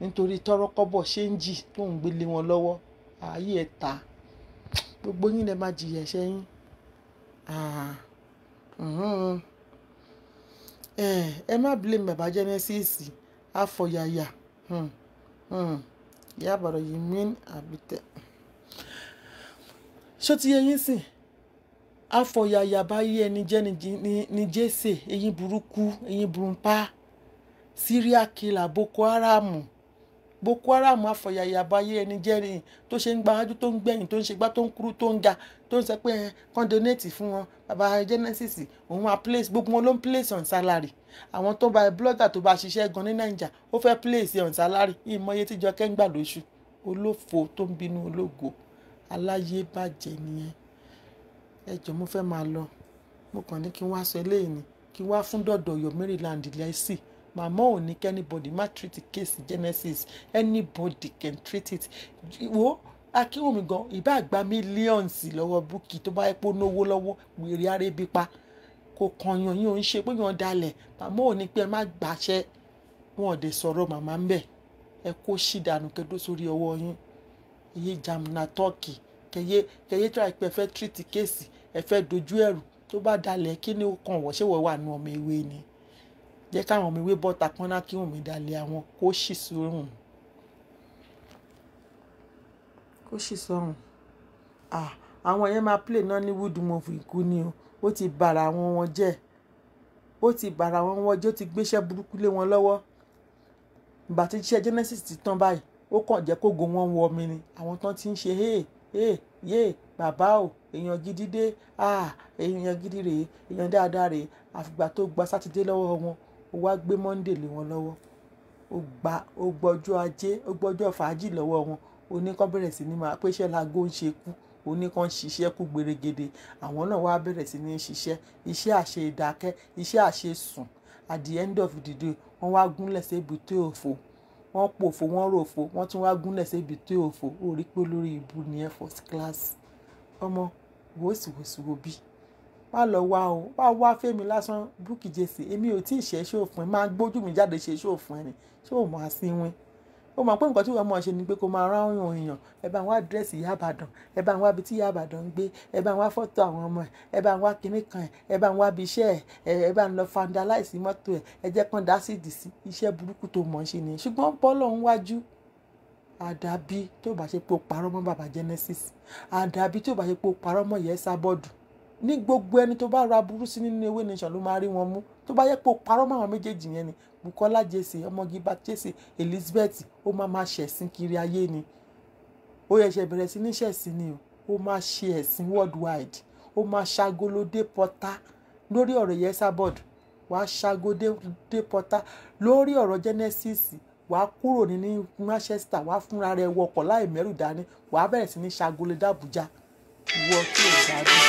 [SPEAKER 1] nítorí tọ́rọ́kọ́bọ̀ ṣe ń jì tó ń gbélé wọn lọ́wọ́ ayé ẹ̀ ta gbogbo yín lè má jìyà ẹ̀ṣẹ̀ yín ẹ má blame bàbá Genesis àfọ̀yàyà ìyá àbàrọ̀ yìí mean àbítẹ́ ṣó ti yẹ yín sìn àfọ̀yàyà bá yí ẹni jẹ́ ní Jesse eyín burúkú eyín burúkú serial killer Boko Haram àfọ̀yàyà bá yí ẹni jẹ́ ní tó ṣe ń gbájú tó ń gbẹ̀yìn tó ń ṣe gbá tó ń kúrú tó ń ga tó ń sọ pé kán donate fún wọn bàbá Genesis òun á place gbogbo wọn ló ń place on salary àwọn tó bá blogger tó bá ṣiṣẹ́ gan ní Naija ó fẹ́ place on salary ìmọye tíjọ kẹ́ńgbà lóṣù olófo tó ń bínú ológo aláyé bàjẹ́ nìyẹn. Ẹ jọ̀ọ́ mo fẹ́ máa lọ, mo kàn ní kí n wá sọ eléyìí ni, kí n wá fún dọ̀dọ̀ Ọ̀yọ́ Maryland lẹ́sì. Màmá ò ní kí anybody má treat case Genesis, anybody can treat it. Wo Akínwùmí gan ìbá àgbà millions lọ́wọ́ Bukky tó bá yẹ pé ó náwó lọ́wọ́ wèrè arébi pa kò kànyàn yín ò ń ṣe pé yàn dalẹ̀. Màmá ò ní pé ẹ má gbàṣẹ́, wọn ò dé sọ̀rọ̀ màmá ń bẹ̀. Ẹ kó ṣì dànù kẹdó sórí ọwọ́ yín. Iye jamuna tọ́kì kẹyẹ tó àìpẹ́ fẹ́ treat case ẹ fẹ́ dojú ẹ̀rù tó bá dalẹ̀ kí ni ó kàn wọ́ ṣé wọ́n wà nù ọmọ ewé ni. Jẹ́ káwọn ọmọ ewé bọ́ta pọ́nná kí Wùnmí dalẹ̀ àwọn kó ṣì sórùn. Kó ṣì sórùn. Àwọn yẹn máa play Nollywood movie ikú ni o. Ó ti bàrà wọn jẹ́. Ó ti bàrà wọn jẹ́, ó ti gbéṣẹ́ burúkú lé wọn lọ́wọ́. Ìgbà tí iṣẹ́ Genesis ti tán báyìí ó kàn jẹ́ kó go wọn wọ mi ni. Àwọn tán ti ń ṣe yé bàbá o èèyàn gidi dé èèyàn gidi rèé èèyàn dáadáa rèé àfìgbà tó gba sátidé lọ́wọ́ wọn ó wá gbé Monday lé wọn lọ́wọ́. Ó gbọ́jọ́ ajé ó gbọ́jọ́ fàájì lọ́wọ́ wọn. Oníkan bẹ̀rẹ̀ sí ní máa pé iṣẹ́ láago ń ṣe kú, oníkan ṣiṣẹ́ kú gbèrègèdè. Àwọn náà wá bẹ̀rẹ̀ sí ní ṣiṣẹ́, iṣẹ́ àṣe ìdákẹ́, iṣẹ́ àṣe sùn. At the end of the day wọ́n wá gúnlẹ̀ sí èbúté òfo, wọ́n pòfo wọ́n ròfo, wọ́n tún wá gúnlẹ̀ sí èbúté òfo. Ó rí pé lórí ibu ni ẹ first class. Ọmọ wòsíwòsíwò bí má lọ wá o, wá fẹ́mi lásán. Bukky Jesse èmi ò tí ì ṣe ṣòfin, máa gbójú mi jáde ṣe ṣòfin ẹni ṣé ò máa sí wín. Ó mọ̀ pé nǹkan tí wọ́n mọ̀ ṣe ni pé kó máa rán èèyàn, ẹ bá ń wá dírẹ́sì Ìyá Ìbàdàn, ẹ bá ń wá ibi tí Ìyá Ìbàdàn ń gbé, ẹ bá ń wá fọ́tò àwọn ọmọ ẹ̀, ẹ bá ń wá kinní kan ẹ̀, ẹ bá ń wá ibi iṣẹ́ ẹ̀, ẹ bá ń lọ vandalize mọ́tò ẹ̀, ẹ jẹ́ kán dá sí ìdìsí. Iṣẹ́ burúkú tó mọ̀ ṣe nìyẹn. Ṣùgbọ́n bọ́lọ̀ ń wájú. Àdàbí tó bá ṣe pé ó parọ́ mọ́ bàbá Genesis, àdàbí tó bá ṣe pé ó parọ́ mọ́ ìyá Esabod. Ní gbogbo ẹni tó bá ra burú sí nínú Ewé Nation ló máa rí wọn mú. Tó bá yẹ pé ó parọ́ mọ́ àwọn méjèèjì yẹn ni, Bukola Jesse, Ọmọgíba Jesse, Elizabeth, ó máa ṣẹ̀sìn kiri ayé ni. Ó yẹ ṣe bẹ̀rẹ̀ sí ní ṣẹ̀sìn ni o. Ó máa ṣe ẹ̀sìn worldwide. Ó máa ṣagolódé pọ́tà lórí ọ̀rọ̀ ìyá Esabod. Wàá ṣagolódé pọ́tà lórí ọ̀rọ̀ Genesis. Wàá kúrò ní Manchester, wàá fúnra rẹ̀ wọkọ̀ láì mẹ́rù dání. Wàá bẹ̀rẹ̀ sí ní ṣagolódé Àbújá. Ìwọ tí ò gbádùn.